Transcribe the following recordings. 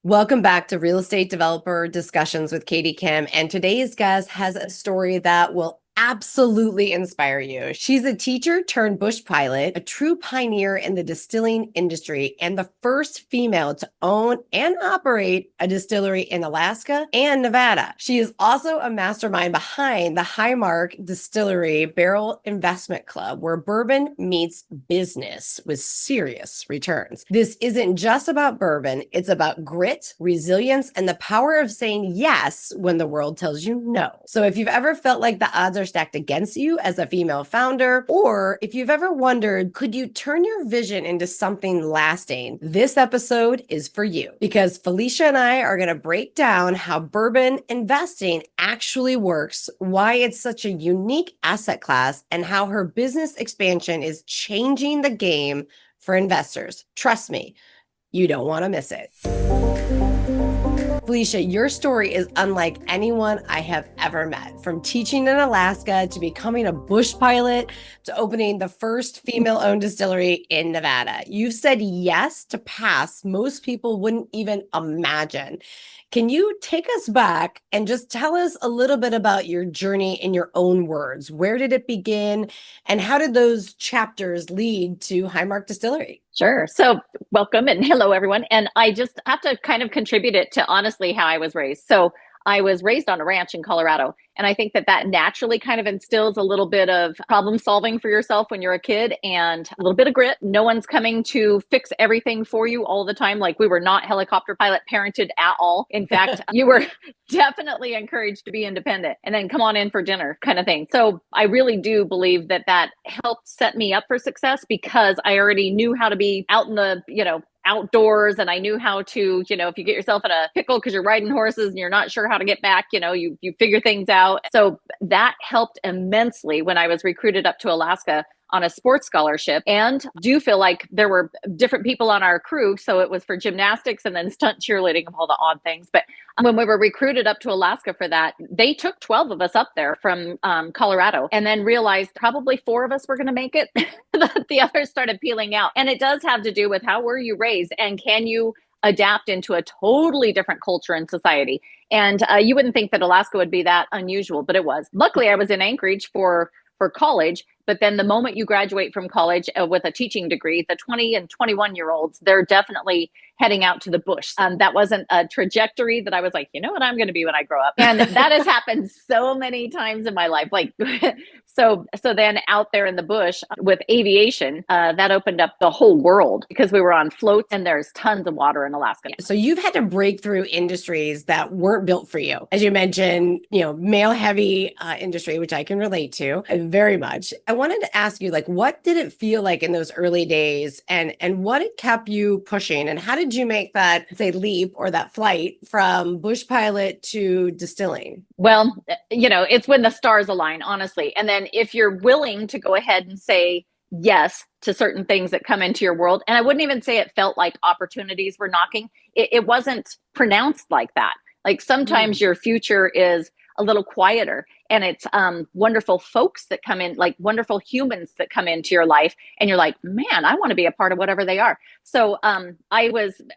Welcome back to Real Estate Developer Discussions with Katie Kim. And today's guest has a story that will absolutely inspire you. She's a teacher turned bush pilot, a true pioneer in the distilling industry, and the first female to own and operate a distillery in Alaska and Nevada. She is also a mastermind behind the Highmark Distillery Barrel Investment Club, where bourbon meets business with serious returns. This isn't just about bourbon, it's about grit, resilience, and the power of saying yes when the world tells you no. So if you've ever felt like the odds are stacked against you as a female founder, or if you've ever wondered, could you turn your vision into something lasting? This episode is for you, because Felicia and I are going to break down how bourbon investing actually works, why it's such a unique asset class, and how her business expansion is changing the game for investors. Trust me, you don't want to miss it. Felicia, your story is unlike anyone I have ever met. From teaching in Alaska to becoming a bush pilot to opening the first female-owned distillery in Nevada. You've said yes to paths most people wouldn't even imagine. Can you take us back and just tell us a little bit about your journey in your own words? Where did it begin, and how did those chapters lead to Highmark Distillery? Sure. So welcome and hello, everyone. And I just have to kind of contribute it to honestly how I was raised. So I was raised on a ranch in Colorado. And I think that that naturally kind of instills a little bit of problem solving for yourself when you're a kid and a little bit of grit. No one's coming to fix everything for you all the time. Like, we were not helicopter pilot parented at all. In fact, you were definitely encouraged to be independent and then come on in for dinner kind of thing. So I really do believe that that helped set me up for success, because I already knew how to be out in the, outdoors. And I knew how to, if you get yourself in a pickle because you're riding horses and you're not sure how to get back, you figure things out. So that helped immensely when I was recruited up to Alaska on a sports scholarship, and do feel like there were different people on our crew. So it was for gymnastics and then stunt cheerleading and all the odd things. But when we were recruited up to Alaska for that, they took 12 of us up there from Colorado, and then realized probably 4 of us were going to make it. The others started peeling out. And it does have to do with how were you raised, and can you adapt into a totally different culture and society. And you wouldn't think that Alaska would be that unusual, but it was. Luckily, I was in Anchorage for college. But then the moment you graduate from college with a teaching degree, the 20 and 21-year-olds, they're definitely heading out to the bush. That wasn't a trajectory that I was like, you know what I'm going to be when I grow up. And that has happened so many times in my life. Like, so then out there in the bush with aviation, that opened up the whole world, because we were on floats and there's tons of water in Alaska. So you've had to break through industries that weren't built for you. As you mentioned, male heavy industry, which I can relate to very much. I wanted to ask you, what did it feel like in those early days, and what it kept you pushing, and how did you make that, say, leap or that flight from bush pilot to distilling? Well, it's when the stars align, honestly. And then if you're willing to go ahead and say yes to certain things that come into your world, and I wouldn't even say it felt like opportunities were knocking. It wasn't pronounced like that. Like, sometimes your future is a little quieter, and it's wonderful folks that come in, like wonderful humans that come into your life, and you're like, man, I want to be a part of whatever they are. So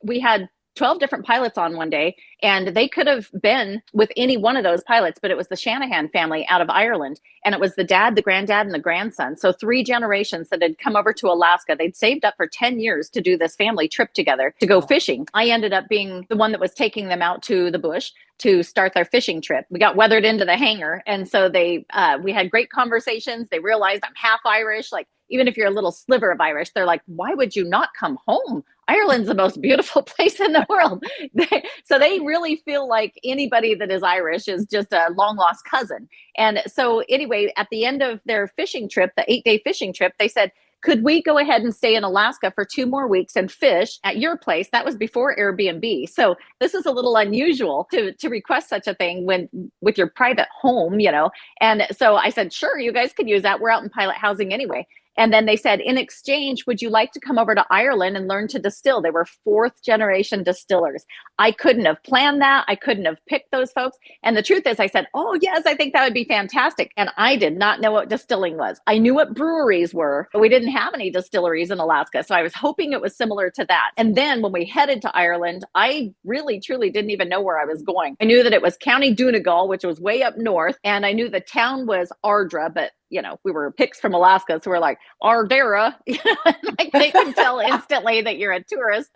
we had 12 different pilots on one day, and they could have been with any one of those pilots, but it was the Shanahan family out of Ireland. And it was the dad, the granddad, and the grandson. So 3 generations that had come over to Alaska. They'd saved up for 10 years to do this family trip together to go fishing. I ended up being the one that was taking them out to the bush to start their fishing trip. We got weathered into the hangar. And so we had great conversations. They realized I'm half Irish. Like, even if you're a little sliver of Irish, they're like, why would you not come home? Ireland's the most beautiful place in the world. So they really feel like anybody that is Irish is just a long lost cousin. And so anyway, at the end of their fishing trip, the 8-day fishing trip, they said, could we go ahead and stay in Alaska for 2 more weeks and fish at your place? That was before Airbnb. So this is a little unusual to request such a thing with your private home, And so I said, sure, you guys could use that. We're out in pilot housing anyway. And then they said, in exchange, would you like to come over to Ireland and learn to distill? They were fourth generation distillers. I couldn't have planned that. I couldn't have picked those folks. And the truth is, I said, oh, yes, I think that would be fantastic. And I did not know what distilling was. I knew what breweries were, but we didn't have any distilleries in Alaska. So I was hoping it was similar to that. And then when we headed to Ireland, I really, truly didn't even know where I was going. I knew that it was County Donegal, which was way up north. And I knew the town was Ardra, but we were picks from Alaska, so we're like, Ardera. Like they can tell instantly that you're a tourist.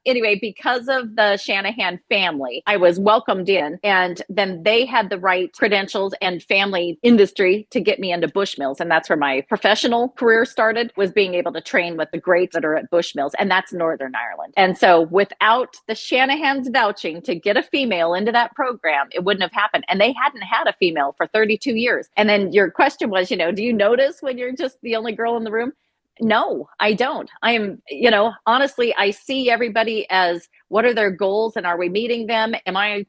Anyway, because of the Shanahan family, I was welcomed in, and then they had the right credentials and family industry to get me into Bushmills. And that's where my professional career started, was being able to train with the greats that are at Bushmills, and that's Northern Ireland. And so without the Shanahans vouching to get a female into that program, it wouldn't have happened. And they hadn't had a female for 32 years. And then your question was, do you notice when you're just the only girl in the room? No, I don't. I am, honestly, I see everybody as, what are their goals and are we meeting them? Am I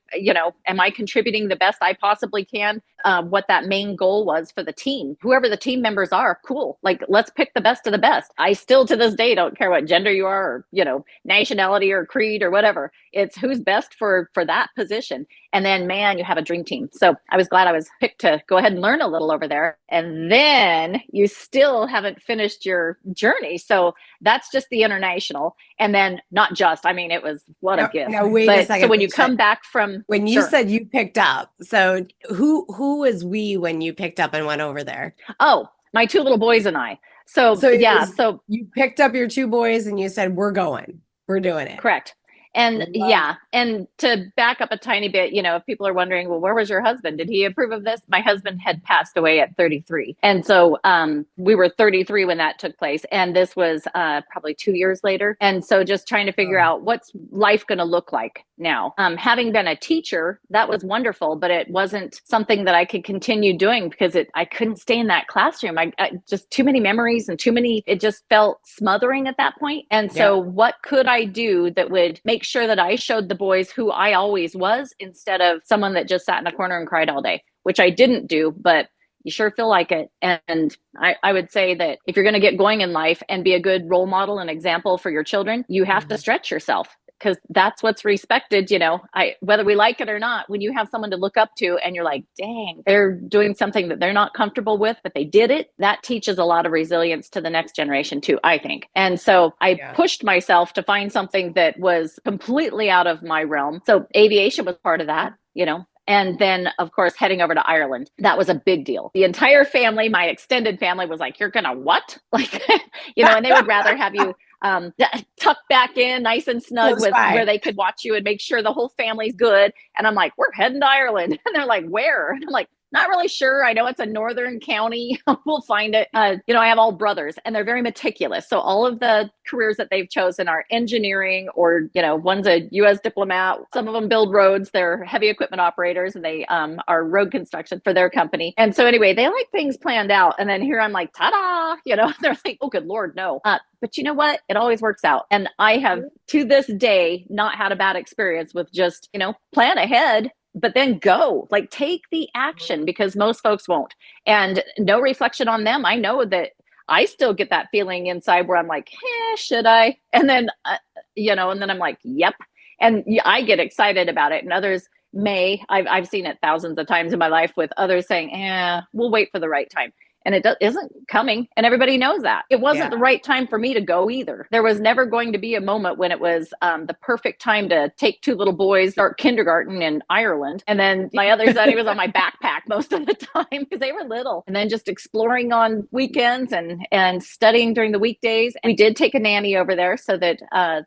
contributing the best I possibly can? What that main goal was for the team, whoever the team members are, cool. Like, let's pick the best of the best. I still to this day don't care what gender you are, or, nationality or creed or whatever. It's who's best for that position. And then, man, you have a dream team. So I was glad I was picked to go ahead and learn a little over there. And then you still haven't finished your journey. So that's just the international. And then not just, it was what a gift. Now, wait a second. So when you come back from... When you said you picked up, so who was we when you picked up and went over there? Oh, my two little boys and I. So you picked up your two boys and you said, we're doing it. Correct. And and to back up a tiny bit, if people are wondering, well, where was your husband? Did he approve of this? My husband had passed away at 33. And so we were 33 when that took place. And this was probably 2 years later. And so just trying to figure out what's life going to look like now. Having been a teacher, that was wonderful, but it wasn't something that I could continue doing because I couldn't stay in that classroom. I just too many memories and it just felt smothering at that point. And so what could I do that would make sure that I showed the boys who I always was, instead of someone that just sat in a corner and cried all day, which I didn't do, but you sure feel like it. And I would say that if you're going to get going in life and be a good role model and example for your children, you have to stretch yourself, because that's what's respected. Whether we like it or not, when you have someone to look up to and you're like, dang, they're doing something that they're not comfortable with, but they did it, that teaches a lot of resilience to the next generation too, I think. And so I pushed myself to find something that was completely out of my realm. So aviation was part of that, And then, of course, heading over to Ireland, that was a big deal. The entire family, my extended family, was like, you're going to what? Like, and they would rather have you tucked back in nice and snug where they could watch you and make sure the whole family's good. And I'm like, we're heading to Ireland. And they're like, where? And I'm like, not really sure. I know it's a northern county. We'll find it. I have all brothers and they're very meticulous. So all of the careers that they've chosen are engineering, or, one's a U.S. diplomat. Some of them build roads. They're heavy equipment operators, and they are road construction for their company. And so anyway, they like things planned out. And then here I'm like, ta-da, they're like, oh, good Lord, no. But you know what? It always works out. And I have to this day not had a bad experience with just, plan ahead, but then go, like, take the action, because most folks won't. And no reflection on them. I know that I still get that feeling inside where I'm like, should I? And then, and then I'm like, yep. And I get excited about it. And others may, I've seen it thousands of times in my life with others saying, we'll wait for the right time. And it isn't coming. And everybody knows that. It wasn't the right time for me to go either. There was never going to be a moment when it was the perfect time to take two little boys, start kindergarten in Ireland. And then my other son, he was on my backpack most of the time because they were little. And then just exploring on weekends and studying during the weekdays. And we did take a nanny over there so that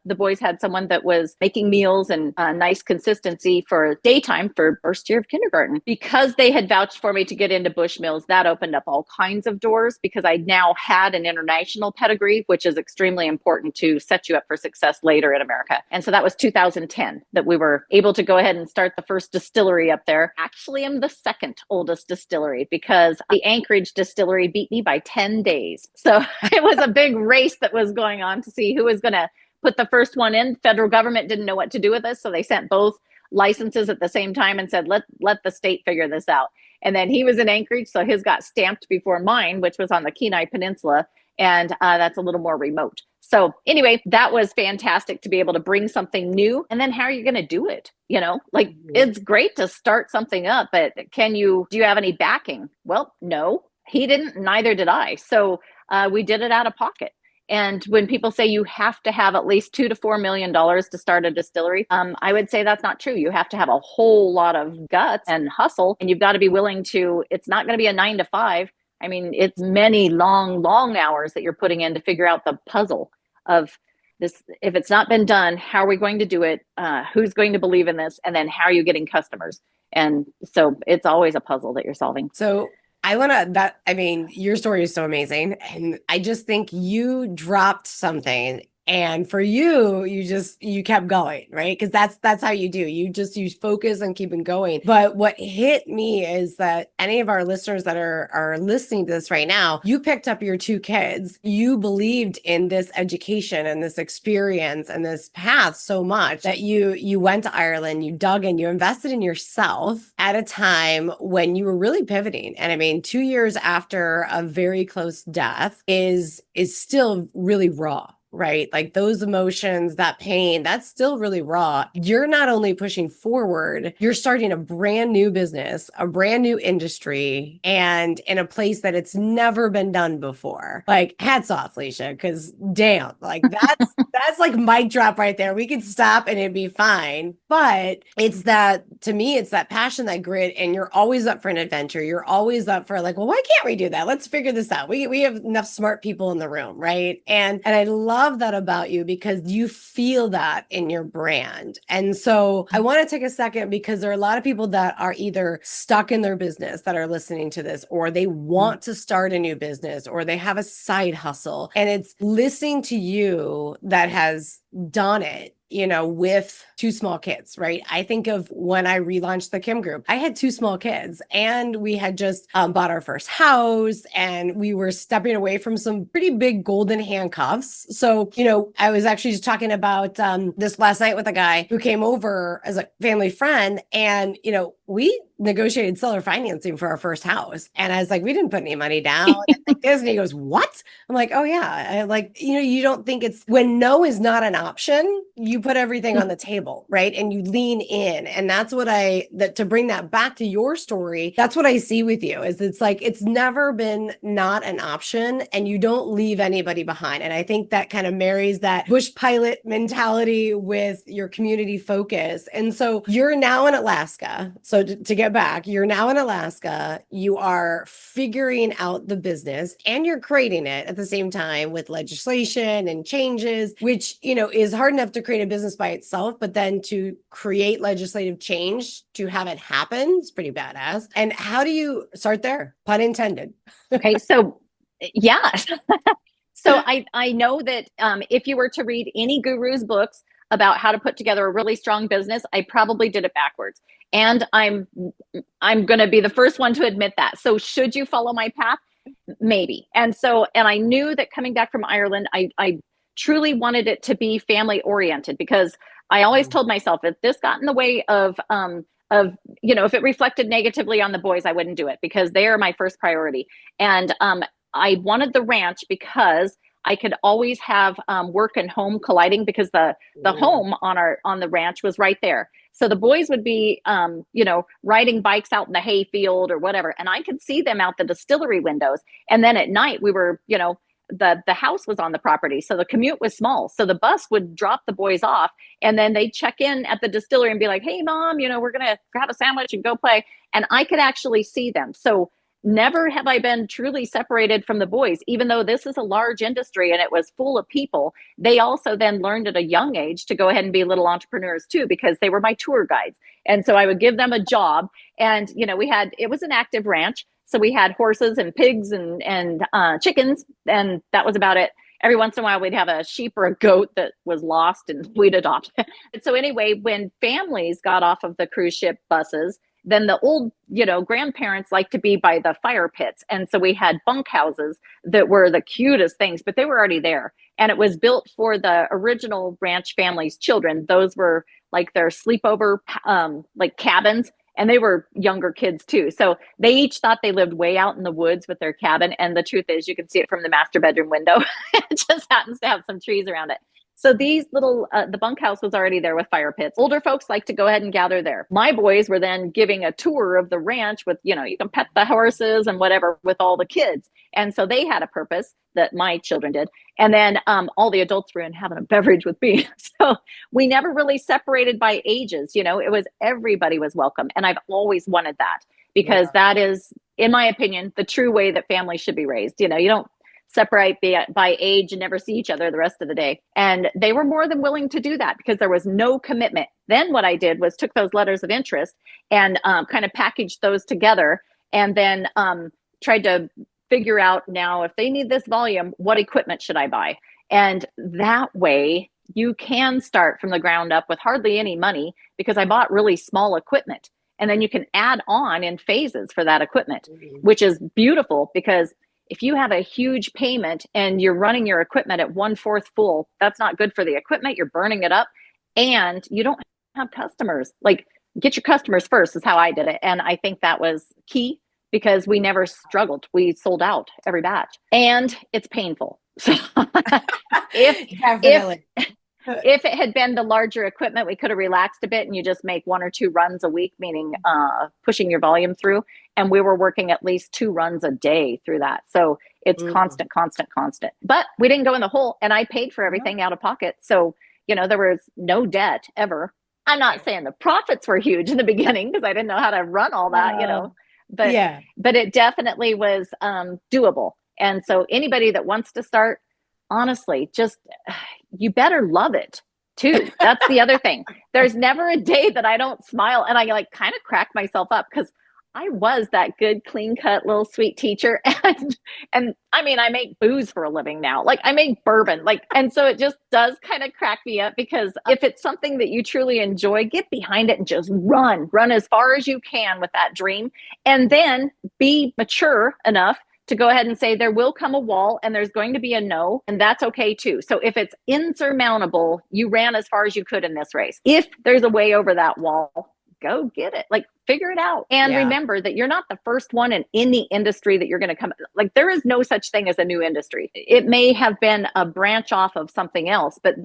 the boys had someone that was making meals and nice consistency for daytime for first year of kindergarten. Because they had vouched for me to get into Bushmills, that opened up all kinds of doors, because I now had an international pedigree, which is extremely important to set you up for success later in America. And so that was 2010 that we were able to go ahead and start the first distillery up there. Actually, I'm the second oldest distillery, because the Anchorage distillery beat me by 10 days. So it was a big race that was going on to see who was going to put the first one in. Federal government didn't know what to do with us, so they sent both licenses at the same time and said, let the state figure this out. And then he was in Anchorage, so his got stamped before mine, which was on the Kenai Peninsula. And that's a little more remote. So anyway, that was fantastic to be able to bring something new. And then how are you going to do it? Like it's great to start something up, but do you have any backing? Well, no, he didn't, neither did I. So we did it out of pocket. And when people say you have to have at least $2 to $4 million to start a distillery, I would say that's not true. You have to have a whole lot of guts and hustle, and you've got to be willing to, it's not going to be a 9 to 5. I mean, it's many long, long hours that you're putting in to figure out the puzzle of this. If it's not been done, how are we going to do it? Who's going to believe in this? And then how are you getting customers? And so it's always a puzzle that you're solving. So I mean, your story is so amazing. And I just think you dropped something. And for you kept going, right? Because that's how you do. You focus on keeping going. But what hit me is that any of our listeners that are listening to this right now, you picked up your 2 kids. You believed in this education and this experience and this path so much that you went to Ireland, you dug in, you invested in yourself at a time when you were really pivoting. And I mean, 2 years after a very close death is still really raw. Right? Like those emotions, that pain, that's still really raw. You're not only pushing forward, you're starting a brand new business, a brand new industry, and in a place that it's never been done before. Like hats off, Felicia, because damn, like that's like mic drop right there. We could stop and it'd be fine. But to me, it's that passion, that grit, and you're always up for an adventure. You're always up for like, well, why can't we do that? Let's figure this out. We have enough smart people in the room, right? And I love that about you because you feel that in your brand. And so I want to take a second because there are a lot of people that are either stuck in their business that are listening to this, or they want to start a new business, or they have a side hustle. And it's listening to you that has done it, with 2 small kids, right? I think of when I relaunched the Kim Group, I had 2 small kids and we had just bought our first house and we were stepping away from some pretty big golden handcuffs. So, I was actually just talking about this last night with a guy who came over as a family friend and, we negotiated seller financing for our first house. And I was like, we didn't put any money down. And he goes, what? I'm like, oh yeah. You don't think when no is not an option, you put everything on the table, right? And you lean in. And that's what to bring that back to your story, that's what I see with you is it's like, it's never been not an option and you don't leave anybody behind. And I think that kind of marries that bush pilot mentality with your community focus. And so you're now in Alaska. So to get back, you're now in Alaska, you are figuring out the business and you're creating it at the same time with legislation and changes, which, is hard enough to create a business by itself, but then to create legislative change to have it happen is pretty badass. And how do you start there? Pun intended. Okay. So yeah. So I know that if you were to read any guru's books about how to put together a really strong business, I probably did it backwards. And I'm going to be the first one to admit that. So should you follow my path? Maybe. And I knew that coming back from Ireland, I truly wanted it to be family oriented because I always told myself if this got in the way of if it reflected negatively on the boys, I wouldn't do it because they are my first priority. And I wanted the ranch because I could always have work and home colliding because the home on the ranch was right there. So the boys would be, riding bikes out in the hay field or whatever. And I could see them out the distillery windows. And then at night we were, the house was on the property. So the commute was small. So the bus would drop the boys off and then they'd check in at the distillery and be like, hey mom, we're going to grab a sandwich and go play. And I could actually see them. So never have I been truly separated from the boys, even though this is a large industry and it was full of people. They also then learned at a young age to go ahead and be little entrepreneurs too, because they were my tour guides. And so I would give them a job and, it was an active ranch. So we had horses and pigs and chickens, and that was about it. Every once in a while, we'd have a sheep or a goat that was lost and we'd adopt. So anyway, when families got off of the cruise ship buses, then the old, grandparents liked to be by the fire pits. And so we had bunk houses that were the cutest things, but they were already there. And it was built for the original ranch family's children. Those were like their sleepover, like cabins. And they were younger kids too. So they each thought they lived way out in the woods with their cabin. And the truth is, you can see it from the master bedroom window. It just happens to have some trees around it. So these little, the bunkhouse was already there with fire pits. Older folks like to go ahead and gather there. My boys were then giving a tour of the ranch with, you can pet the horses and whatever with all the kids. And so they had a purpose that my children did. And then all the adults were in having a beverage with me. So we never really separated by ages. It was everybody was welcome. And I've always wanted that because that is, in my opinion, the true way that families should be raised. You don't separate by age and never see each other the rest of the day. And they were more than willing to do that because there was no commitment. Then what I did was took those letters of interest and kind of packaged those together and then tried to figure out now if they need this volume, what equipment should I buy? And that way you can start from the ground up with hardly any money because I bought really small equipment. And then you can add on in phases for that equipment, which is beautiful because if you have a huge payment and you're running your equipment at 1/4 full, that's not good for the equipment. You're burning it up and you don't have customers. Like get your customers first is how I did it. And I think that was key because we never struggled. We sold out every batch and it's painful. So if it had been the larger equipment, we could have relaxed a bit and you just make 1 or 2 runs a week, meaning pushing your volume through. And we were working at least 2 runs a day through that. So it's constant. But we didn't go in the hole and I paid for everything out of pocket. So, there was no debt ever. I'm not saying the profits were huge in the beginning because I didn't know how to run all that, but it definitely was doable. And so anybody that wants to start, honestly, just you better love it too. That's the other thing. There's never a day that I don't smile and I kind of crack myself up because I was that good, clean cut little sweet teacher. And I mean, I make booze for a living now. I make bourbon. And so it just does kind of crack me up because if it's something that you truly enjoy, get behind it and just run as far as you can with that dream. And then be mature enough to go ahead and say there will come a wall and there's going to be a no, and that's okay too. So if it's insurmountable, you ran as far as you could in this race. If there's a way over that wall, go get it. Figure it out. And remember that you're not the first one in any industry that you're going to come. There is no such thing as a new industry. It may have been a branch off of something else, but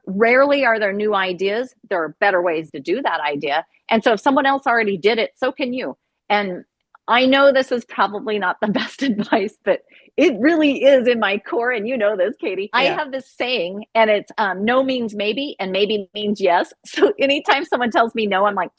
rarely are there new ideas. There are better ways to do that idea. And so if someone else already did it, so can you. And I know this is probably not the best advice, but it really is in my core. And you know this, Katie. I have this saying and it's no means maybe and maybe means yes. So anytime someone tells me no, I'm like,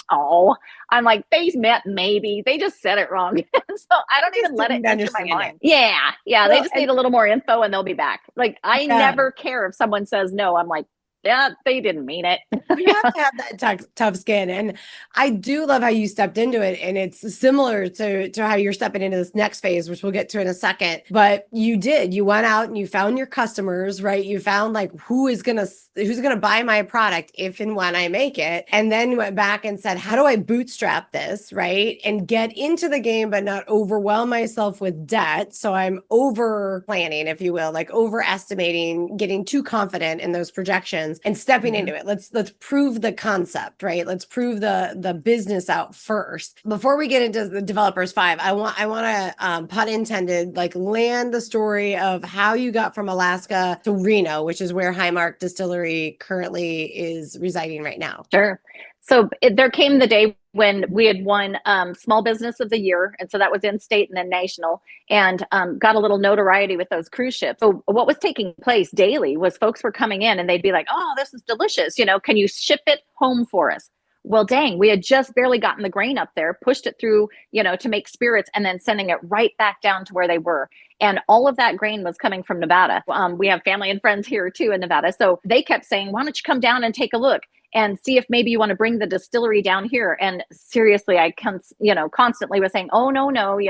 they meant maybe. They just said it wrong. So I don't even let it enter my mind. Yeah. Well, they just need a little more info and they'll be back. I never care if someone says no. I'm like, yeah, they didn't mean it. You have to have that tough skin. And I do love how you stepped into it. And it's similar to how you're stepping into this next phase, which we'll get to in a second. But you went out and you found your customers, right? You found who's going to buy my product if and when I make it. And then went back and said, how do I bootstrap this, right? And get into the game, but not overwhelm myself with debt. So I'm over planning, if you will, overestimating, getting too confident in those projections. And stepping into it. Let's prove the concept, right? Let's prove the business out first. Before we get into the developers 5, I want to pun intended, land the story of how you got from Alaska to Reno, which is where Highmark Distillery currently is residing right now. Sure. So there came the day when we had won Small Business of the Year. And so that was in state and then national, and got a little notoriety with those cruise ships. So what was taking place daily was folks were coming in and they'd be like, oh, this is delicious. Can you ship it home for us? Well, dang, we had just barely gotten the grain up there, pushed it through, to make spirits and then sending it right back down to where they were. And all of that grain was coming from Nevada. We have family and friends here too in Nevada. So they kept saying, why don't you come down and take a look and see if maybe you want to bring the distillery down here. And seriously, I constantly was saying, oh, no,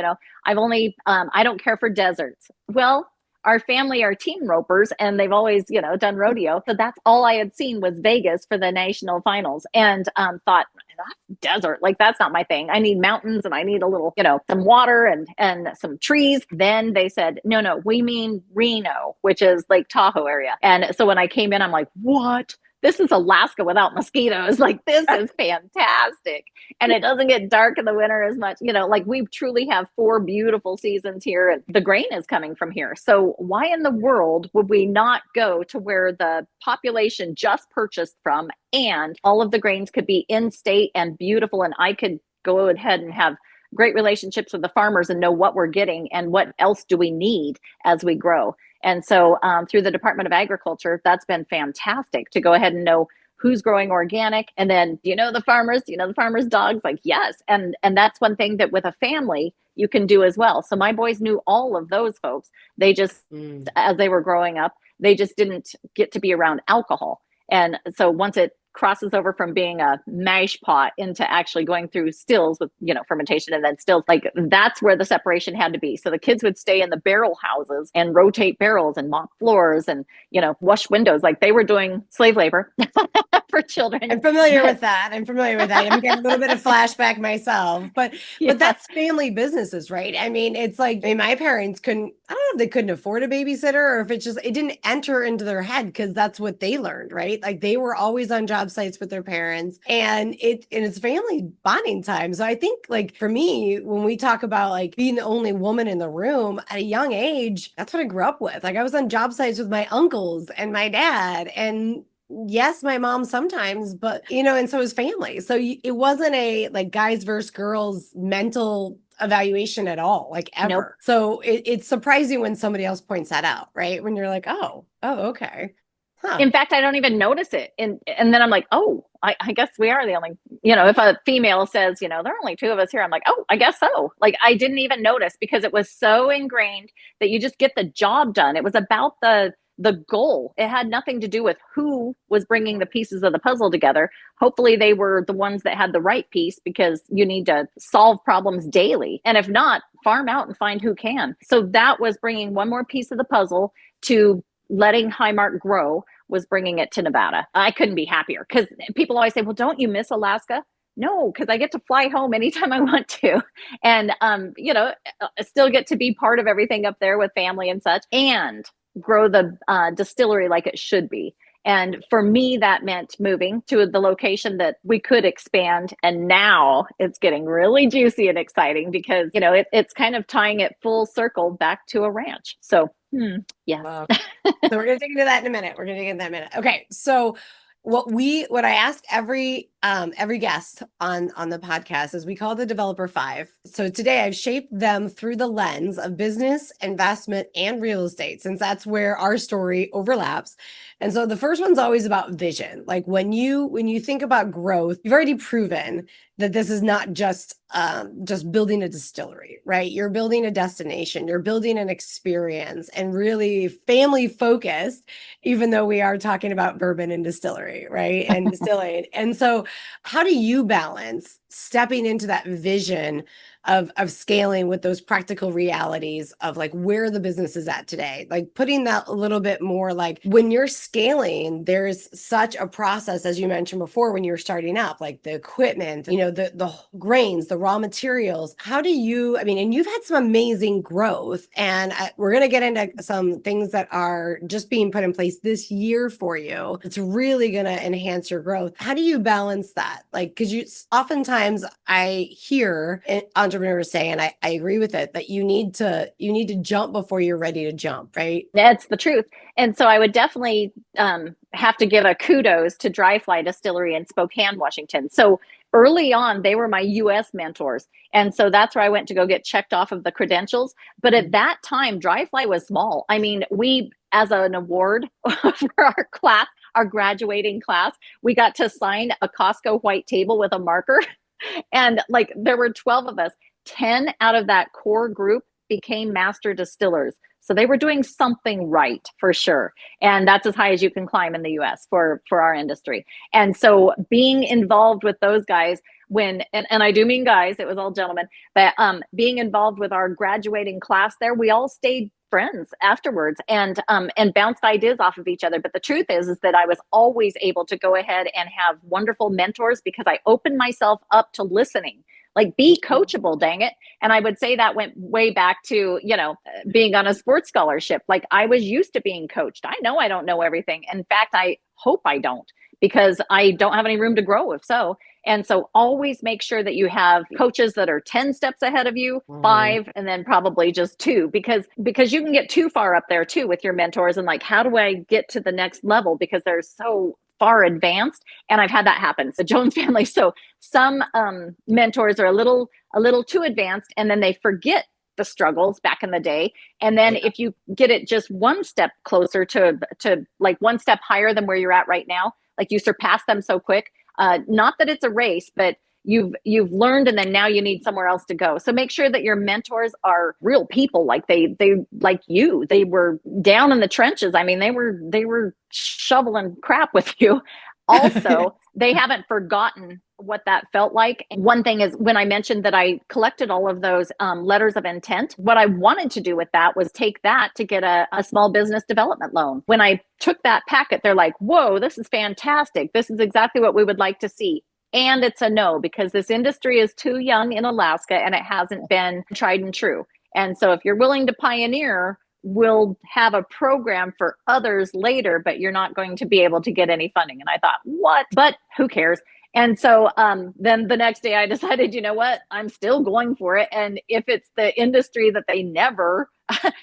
I've only, I don't care for deserts. Well, our family are team ropers and they've always, done rodeo. So that's all I had seen was Vegas for the national finals, and thought, that's desert. That's not my thing. I need mountains and I need a little, some water and some trees. Then they said, no, we mean Reno, which is Lake Tahoe area. And so when I came in, I'm like, what? this is Alaska without mosquitoes. Like, this is fantastic. And it doesn't get dark in the winter as much. Like, we truly have 4 beautiful seasons here, and the grain is coming from here. So why in the world would we not go to where the population just purchased from, and all of the grains could be in state and beautiful, and I could go ahead and have great relationships with the farmers and know what we're getting and what else do we need as we grow. And so through the Department of Agriculture, that's been fantastic to go ahead and know who's growing organic. And then, do you know the farmers? Do you know the farmers' dogs? Like, yes. And that's one thing that with a family you can do as well. So my boys knew all of those folks. They just, as they were growing up, they just didn't get to be around alcohol. And so once it crosses over from being a mash pot into actually going through stills with, fermentation and then stills, like, that's where the separation had to be. So the kids would stay in the barrel houses and rotate barrels and mop floors and, wash windows. Like, they were doing slave labor for children. I'm familiar with that. I'm getting a little bit of flashback myself, but that's family businesses, right? I mean, it's like, my parents couldn't, I don't know if they couldn't afford a babysitter or if it didn't enter into their head because that's what they learned, right? Like, they were always on job sites with their parents, and it's family bonding time. So I think, like, for me, when we talk about like being the only woman in the room at a young age, that's what I grew up with. Like, I was on job sites with my uncles and my dad, and yes, my mom sometimes, but and so was family. So it wasn't a like guys versus girls mental evaluation at all, like, ever. Nope. So it's surprising when somebody else points that out, right? When you're like, oh, okay. Huh. In fact, I don't even notice it. And then I'm like, oh, I guess we are the only, if a female says, there are only 2 of us here, I'm like, oh, I guess so. Like, I didn't even notice because it was so ingrained that you just get the job done. It was about the goal. It had nothing to do with who was bringing the pieces of the puzzle together. Hopefully they were the ones that had the right piece, because you need to solve problems daily. And if not, farm out and find who can. So that was bringing one more piece of the puzzle to letting Highmark grow, was bringing it to Nevada. I couldn't be happier, because people always say, well, don't you miss Alaska? No, because I get to fly home anytime I want to. And, I still get to be part of everything up there with family and such, and grow the distillery like it should be. And for me, that meant moving to the location that we could expand. And now it's getting really juicy and exciting because, it's kind of tying it full circle back to a ranch. So, yes. Wow. So we're going to dig into that in a minute. Okay. So what I ask every guest on the podcast is we call the Developer 5. So today I've shaped them through the lens of business, investment, and real estate, since that's where our story overlaps. And so the first one's always about vision. Like, when you think about growth, you've already proven that this is not just building a distillery, right? You're building a destination, you're building an experience, and really family focused, even though we are talking about bourbon and distillery, right? And distilling. And so how do you balance stepping into that vision of scaling with those practical realities of like where the business is at today? Like, putting that a little bit more, like, when you're scaling, there's such a process, as you mentioned before, when you're starting up, like the equipment, the grains, the raw materials. How do you, and you've had some amazing growth, and we're going to get into some things that are just being put in place this year for you. It's really going to enhance your growth. How do you balance that? Like, because oftentimes I hear entrepreneurs say, and I agree with it, that you need to jump before you're ready to jump, right? That's the truth. And so I would definitely have to give a kudos to Dry Fly Distillery in Spokane, Washington. So early on, they were my US mentors. And so that's where I went to go get checked off of the credentials. But at that time, Dry Fly was small. We, as an award for our class, our graduating class, we got to sign a Costco white table with a marker. And like, there were 12 of us. 10 out of that core group became master distillers. So they were doing something right, for sure. And that's as high as you can climb in the US for our industry. And so being involved with those guys, and I do mean guys, it was all gentlemen, but being involved with our graduating class there, we all stayed friends afterwards and bounced ideas off of each other. But the truth is that I was always able to go ahead and have wonderful mentors because I opened myself up to listening. Like, be coachable, dang it. And I would say that went way back to, being on a sports scholarship. Like, I was used to being coached. I know I don't know everything. In fact, I hope I don't, because I don't have any room to grow if so. And so always make sure that you have coaches that are 10 steps ahead of you, 5, and then probably just 2, because you can get too far up there too with your mentors and like, how do I get to the next level? Because they're so far advanced. And I've had that happen. The Jones family. So some mentors are a little too advanced, and then they forget the struggles back in the day. And then if you get it just one step closer to like one step higher than where you're at right now, like you surpass them so quick. Not that it's a race, but you've learned, and then now you need somewhere else to go. So make sure that your mentors are real people, like they like you. They were down in the trenches. I mean, they were shoveling crap with you. Also, they haven't forgotten what that felt like. And one thing is, when I mentioned that I collected all of those letters of intent, what I wanted to do with that was take that to get a small business development loan. When I took that packet, they're like, whoa, this is fantastic. This is exactly what we would like to see. And it's a no, because this industry is too young in Alaska and it hasn't been tried and true. And so if you're willing to pioneer, we'll have a program for others later, but you're not going to be able to get any funding. And I thought, what? But who cares? And so then the next day I decided, you know what, I'm still going for it. And if it's the industry that they never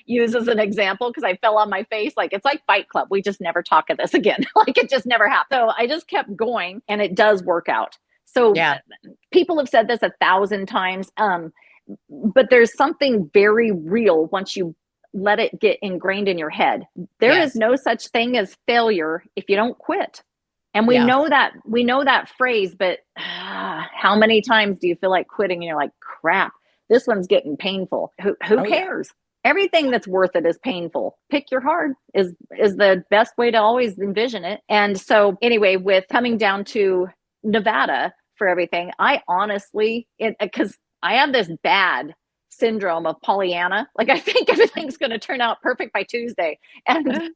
use as an example, because I fell on my face, like it's like Fight Club. We just never talk of this again. Like it just never happened. So I just kept going, and it does work out. So people have said this 1,000 times, but there's something very real once you let it get ingrained in your head. There is no such thing as failure if you don't quit. And we know that phrase, but how many times do you feel like quitting and you're like, crap, this one's getting painful. Who cares? Everything that's worth it is painful. Pick your heart is the best way to always envision it. And so anyway, with coming down to Nevada for everything, I honestly, because I have this bad syndrome of Pollyanna. Like I think everything's going to turn out perfect by Tuesday. And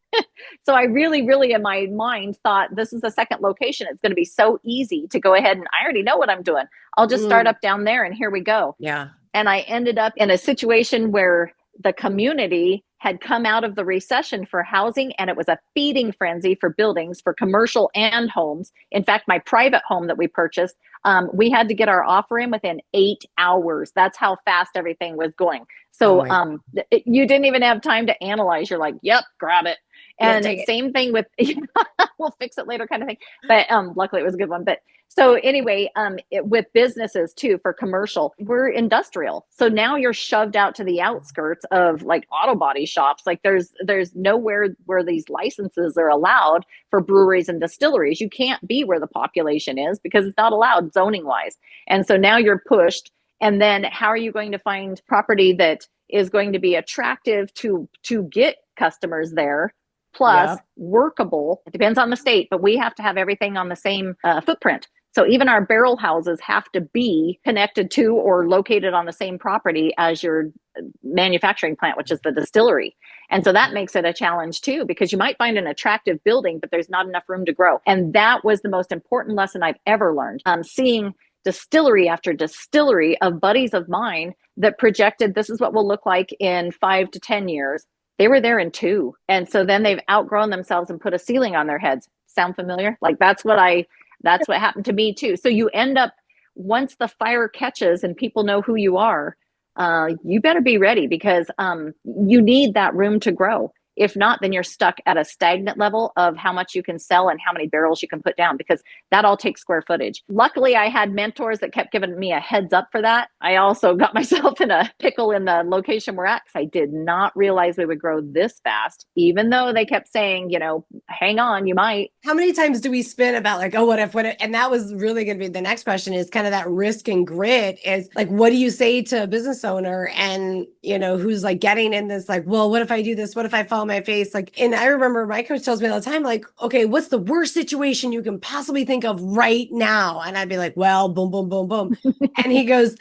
so I really, really in my mind thought, this is the second location. It's going to be so easy to go ahead, and I already know what I'm doing. I'll just start up down there and here we go. Yeah. And I ended up in a situation where the community had come out of the recession for housing, and it was a feeding frenzy for buildings, for commercial and homes. In fact, my private home that we purchased, we had to get our offer in within 8 hours. That's how fast everything was going. So you didn't even have time to analyze. You're like, yep, grab it. And same thing with, we'll fix it later kind of thing. But luckily it was a good one. But so anyway, with businesses too, for commercial, we're industrial. So now you're shoved out to the outskirts of like auto body shops. Like there's nowhere where these licenses are allowed for breweries and distilleries. You can't be where the population is because it's not allowed zoning wise. And so now you're pushed. And then how are you going to find property that is going to be attractive to get customers there? Plus workable. It depends on the state, but we have to have everything on the same footprint. So even our barrel houses have to be connected to or located on the same property as your manufacturing plant, which is the distillery. And so that makes it a challenge too, because you might find an attractive building, but there's not enough room to grow. And that was the most important lesson I've ever learned. Seeing distillery after distillery of buddies of mine that projected this is what will look like in 5 to 10 years. They were there in 2. And so then they've outgrown themselves and put a ceiling on their heads. Sound familiar? Like that's what happened to me too. So you end up, once the fire catches and people know who you are, you better be ready, because you need that room to grow. If not, then you're stuck at a stagnant level of how much you can sell and how many barrels you can put down, because that all takes square footage. Luckily, I had mentors that kept giving me a heads up for that. I also got myself in a pickle in the location we're at, because I did not realize we would grow this fast, even though they kept saying, hang on, you might. How many times do we spin about like, oh, what if, and that was really going to be the next question, is kind of that risk and grit is like, what do you say to a business owner and, who's like getting in this, like, well, what if I do this? What if I fall on my face? Like, and I remember my coach tells me all the time, like, okay, what's the worst situation you can possibly think of right now? And I'd be like, well, boom, boom, boom, boom. And he goes,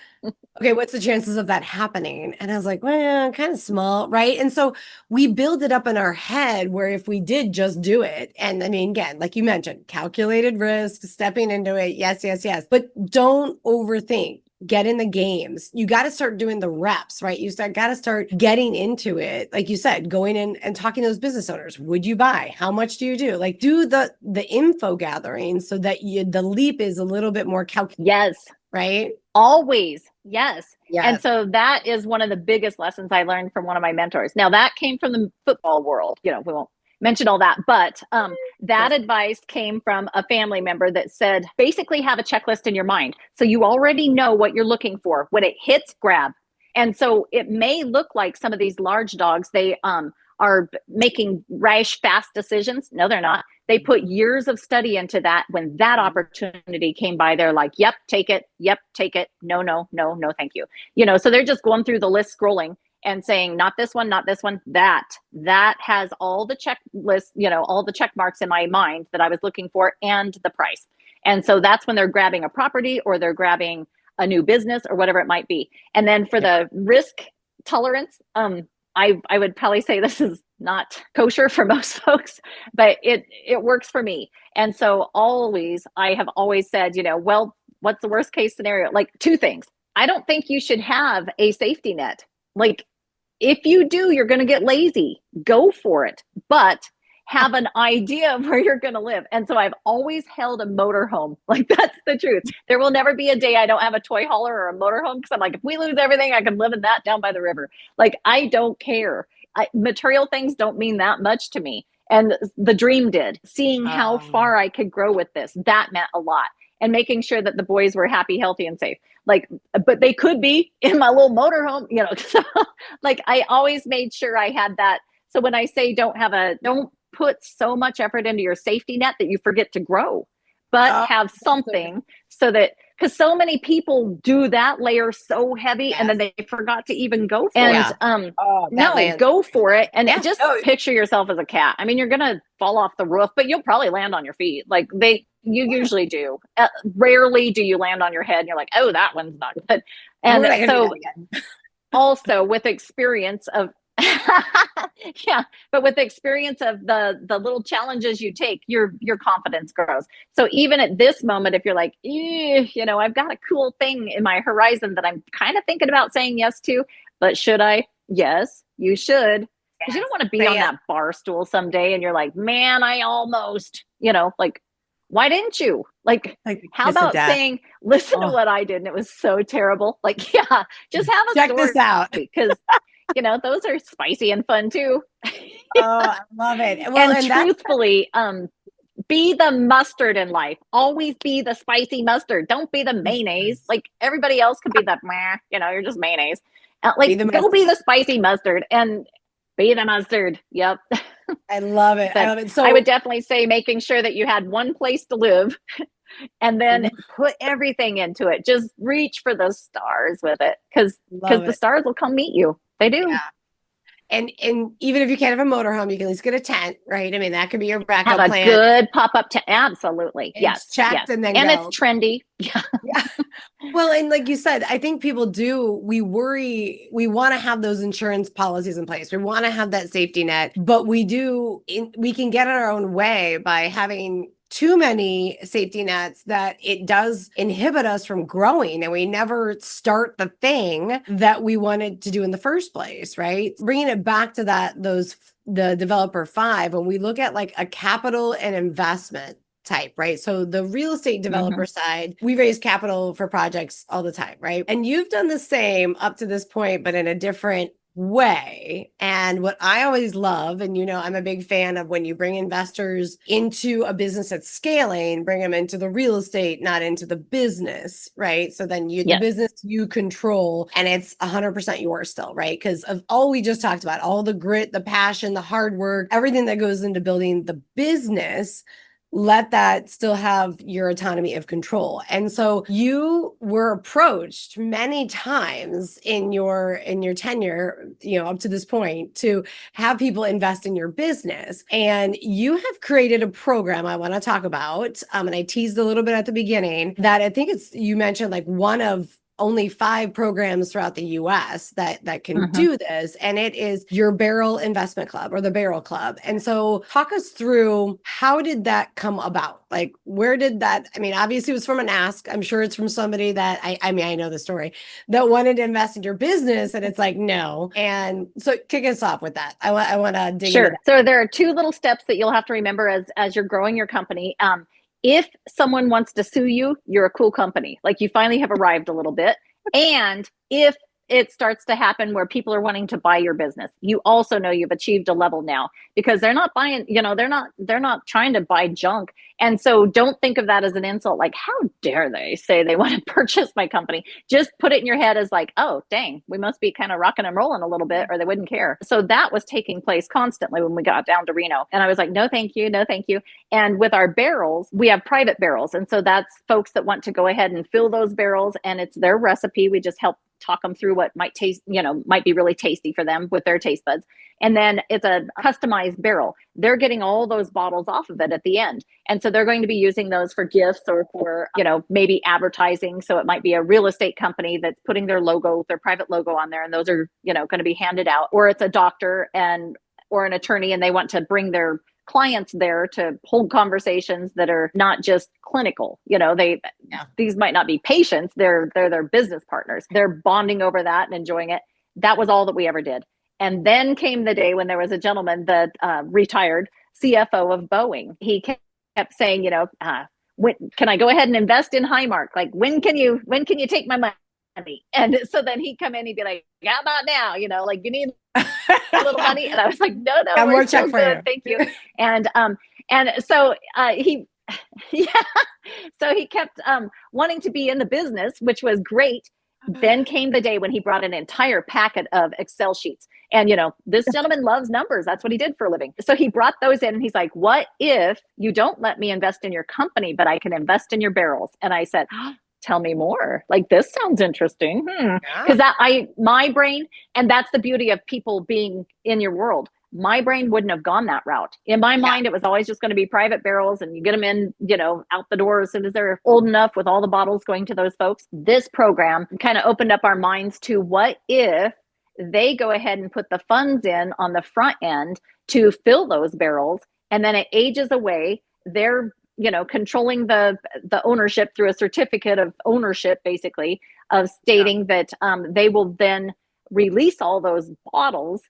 okay, what's the chances of that happening? And I was like, well, kind of small, right? And so we build it up in our head where if we did just do it, and I mean, again, like you mentioned, calculated risk, stepping into it, yes, but don't overthink. get in the games. You got to start doing the reps, right? Got to start getting into it. Like you said, going in and talking to those business owners. Would you buy? How much do you do? Like do the info gathering so that the leap is a little bit more calculated. Yes. Right? Always. Yes. Yes. And so that is one of the biggest lessons I learned from one of my mentors. Now that came from the football world. We won't mention all that, but that advice came from a family member that said, basically have a checklist in your mind. So you already know what you're looking for. When it hits, grab. And so it may look like some of these large dogs, they are making rash, fast decisions. No, they're not. They put years of study into that. When that opportunity came by, they're like, yep, take it. Yep, take it. No, no, no, no, thank you. So they're just going through the list, scrolling and saying, not this one, not this one, that has all the checklist, all the check marks in my mind that I was looking for and the price. And so that's when they're grabbing a property or they're grabbing a new business or whatever it might be. And then for the risk tolerance, I would probably say this is not kosher for most folks, but it works for me. And so I have always said, well, what's the worst case scenario? Like two things. I don't think you should have a safety net. Like if you do, you're going to get lazy. Go for it. But have an idea of where you're going to live. And so I've always held a motorhome. Like that's the truth. There will never be a day I don't have a toy hauler or a motorhome because I'm like, if we lose everything, I can live in that down by the river. Like I don't care. Material things don't mean that much to me. And the dream did. Seeing how far I could grow with this, that meant a lot. And making sure that the boys were happy, healthy, and safe. Like, but they could be in my little motorhome, So, like I always made sure I had that. So when I say don't put so much effort into your safety net that you forget to grow, but have something so that, because so many people do that layer so heavy and then they forgot to even go for it. Go for it. And just picture yourself as a cat. I mean, you're going to fall off the roof, but you'll probably land on your feet. Like you usually do. Rarely do you land on your head and you're like, oh, that one's not good. And so also with experience of, but with the experience of the little challenges you take, your confidence grows. So even at this moment, if you're like, I've got a cool thing in my horizon that I'm kind of thinking about saying yes to, but should I? Yes, you should. Because you don't want to be on that bar stool someday and you're like, man, I almost, like, why didn't you? Like how about saying, listen to what I did and it was so terrible. Like, just have a check this out. Because those are spicy and fun too. I love it. Well, and truthfully, be the mustard in life. Always be the spicy mustard. Don't be the mayonnaise. Like everybody else could be the, you're just mayonnaise. Go be the spicy mustard and be the mustard. Yep. I love it. I love it. So I would definitely say making sure that you had one place to live and then put everything into it. Just reach for the stars with it because the stars will come meet you. They do. Yeah. And even if you can't have a motorhome, you can at least get a tent, right? I mean, that could be your backup plan. Have a good pop-up tent. Absolutely. Yes. Checked and then it's trendy. Yeah. Well, and like you said, I think people we worry, we want to have those insurance policies in place. We want to have that safety net, but we can get in our own way by having too many safety nets that it does inhibit us from growing and we never start the thing that we wanted to do in the first place, right? Bringing it back to the developer 5, when we look at like a capital and investment type, right? So the real estate developer side, we raise capital for projects all the time, right? And you've done the same up to this point, but in a different way. And what I always love, and I'm a big fan of when you bring investors into a business that's scaling, bring them into the real estate, not into the business, right? So then the business you control and it's 100% yours still, right? Because of all we just talked about, all the grit, the passion, the hard work, everything that goes into building the business, let that still have your autonomy of control. And so you were approached many times in your tenure, up to this point, to have people invest in your business. And you have created a program I want to talk about. And I teased a little bit at the beginning that I think you mentioned like one of only 5 programs throughout the US that can Mhm. do this. And it is your Barrel Investment Club or the Barrel Club. And so talk us through, how did that come about? Like, where did that, I mean, obviously it was from an ask. I'm sure it's from somebody that I mean, I know the story, that wanted to invest in your business, and it's like, no. And so kick us off with that. I want to dig into Sure. that. So there are two little steps that you'll have to remember as you're growing your company. If someone wants to sue you, you're a cool company. Like, you finally have arrived a little bit. And if it starts to happen where people are wanting to buy your business, you also know you've achieved a level now, because they're not buying, they're not trying to buy junk. And so don't think of that as an insult. Like, how dare they say they want to purchase my company? Just put it in your head as like, oh, dang, we must be kind of rocking and rolling a little bit, or they wouldn't care. So that was taking place constantly when we got down to Reno. And I was like, no, thank you. No, thank you. And with our barrels, we have private barrels. And so that's folks that want to go ahead and fill those barrels, and it's their recipe. We just help talk them through what might taste, might be really tasty for them with their taste buds. And then it's a customized barrel. They're getting all those bottles off of it at the end. And so they're going to be using those for gifts or for, maybe advertising. So it might be a real estate company that's putting their logo, their private logo on there, and those are, going to be handed out. Or it's a doctor or an attorney, and they want to bring their clients there to hold conversations that are not just clinical. These might not be patients, they're their business partners. They're bonding over that and enjoying it. That was all that we ever did. And then came the day when there was a gentleman that retired CFO of Boeing. He kept saying, when can I go ahead and invest in Highmark? Like, when can you take my money? And so then he'd come in, he'd be like, how about now? Like, you need a little money. And I was like, no, More we're check so for good. you. Thank you. And so he, yeah, so he kept wanting to be in the business, which was great. Then came the day when he brought an entire packet of Excel sheets. And, this gentleman loves numbers. That's what he did for a living. So he brought those in, and he's like, what if you don't let me invest in your company, but I can invest in your barrels? And I said, tell me more. Like, this sounds interesting. Because my brain, and that's the beauty of people being in your world, my brain wouldn't have gone that route. In my mind, it was always just going to be private barrels, and you get them in, out the door as soon as they're old enough, with all the bottles going to those folks. This program kind of opened up our minds to, what if they go ahead and put the funds in on the front end to fill those barrels, and then it ages away. They're controlling the ownership through a certificate of ownership, basically, of stating that they will then release all those bottles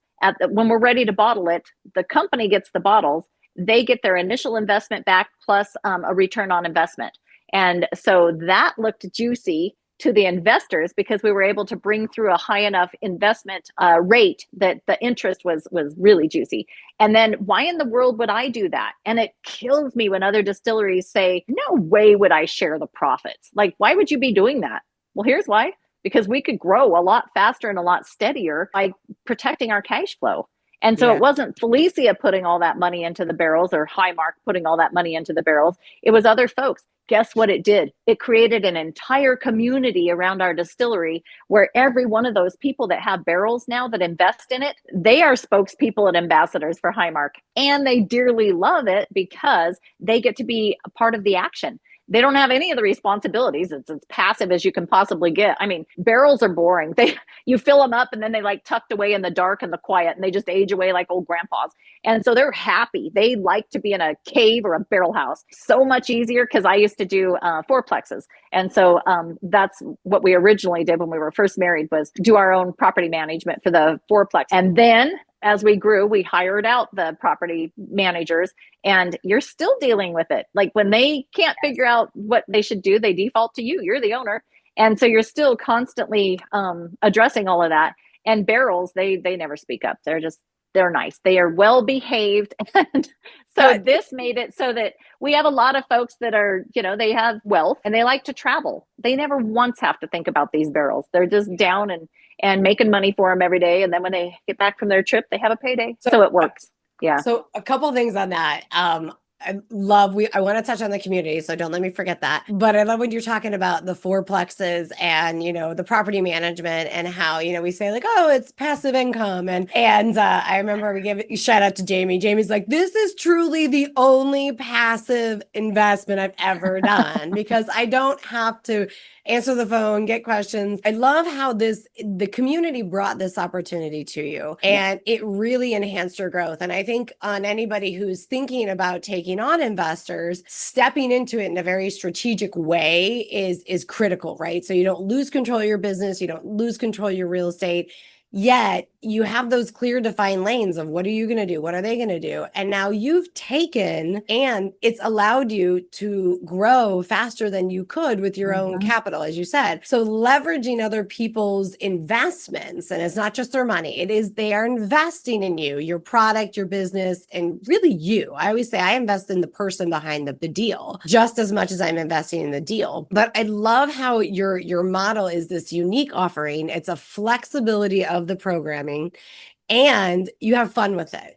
when we're ready to bottle it. The company gets the bottles, they get their initial investment back, plus a return on investment. And so that looked juicy to the investors, because we were able to bring through a high enough investment rate that the interest was really juicy. And then, why in the world would I do that? And it kills me when other distilleries say, no way would I share the profits. Like, why would you be doing that? Well, here's why. Because we could grow a lot faster and a lot steadier by protecting our cash flow. And so it wasn't Felicia putting all that money into the barrels, or Highmark putting all that money into the barrels. It was other folks. Guess what it did? It created an entire community around our distillery, where every one of those people that have barrels now that invest in it, they are spokespeople and ambassadors for Highmark. And they dearly love it, because they get to be a part of the action. They don't have any of the responsibilities. It's as passive as you can possibly get. I mean, barrels are boring. You fill them up, and then they like tucked away in the dark and the quiet, and they just age away like old grandpas. And so they're happy. They like to be in a cave or a barrel house. So much easier, because I used to do fourplexes. And so that's what we originally did when we were first married, was do our own property management for the fourplex. And then, as we grew, we hired out the property managers, and you're still dealing with it. Like, when they can't figure out what they should do, they default to you. You're the owner. And so you're still constantly addressing all of that. And barrels, they never speak up. They're nice. They are well behaved. And so this made it so that we have a lot of folks that are, they have wealth and they like to travel. They never once have to think about these barrels. They're just down and making money for them every day. And then when they get back from their trip, they have a payday. So it works. Yeah. So a couple things on that. I want to touch on the community, so don't let me forget that. But I love when you're talking about the fourplexes and, the property management and how, we say like, oh, it's passive income. And I remember we gave it shout out to Jamie. Jamie's like, this is truly the only passive investment I've ever done because I don't have to answer the phone, get questions. I love how the community brought this opportunity to you and it really enhanced your growth. And I think on anybody who's thinking about taking on investors, stepping into it in a very strategic way is critical, right? So you don't lose control of your business, you don't lose control of your real estate. Yet you have those clear defined lanes of what are you going to do? What are they going to do? And now you've taken and it's allowed you to grow faster than you could with your own capital, as you said. So leveraging other people's investments, and it's not just their money, it is they are investing in you, your product, your business, and really you. I always say I invest in the person behind the deal just as much as I'm investing in the deal. But I love how your model is this unique offering. It's a flexibility of the programming and you have fun with it.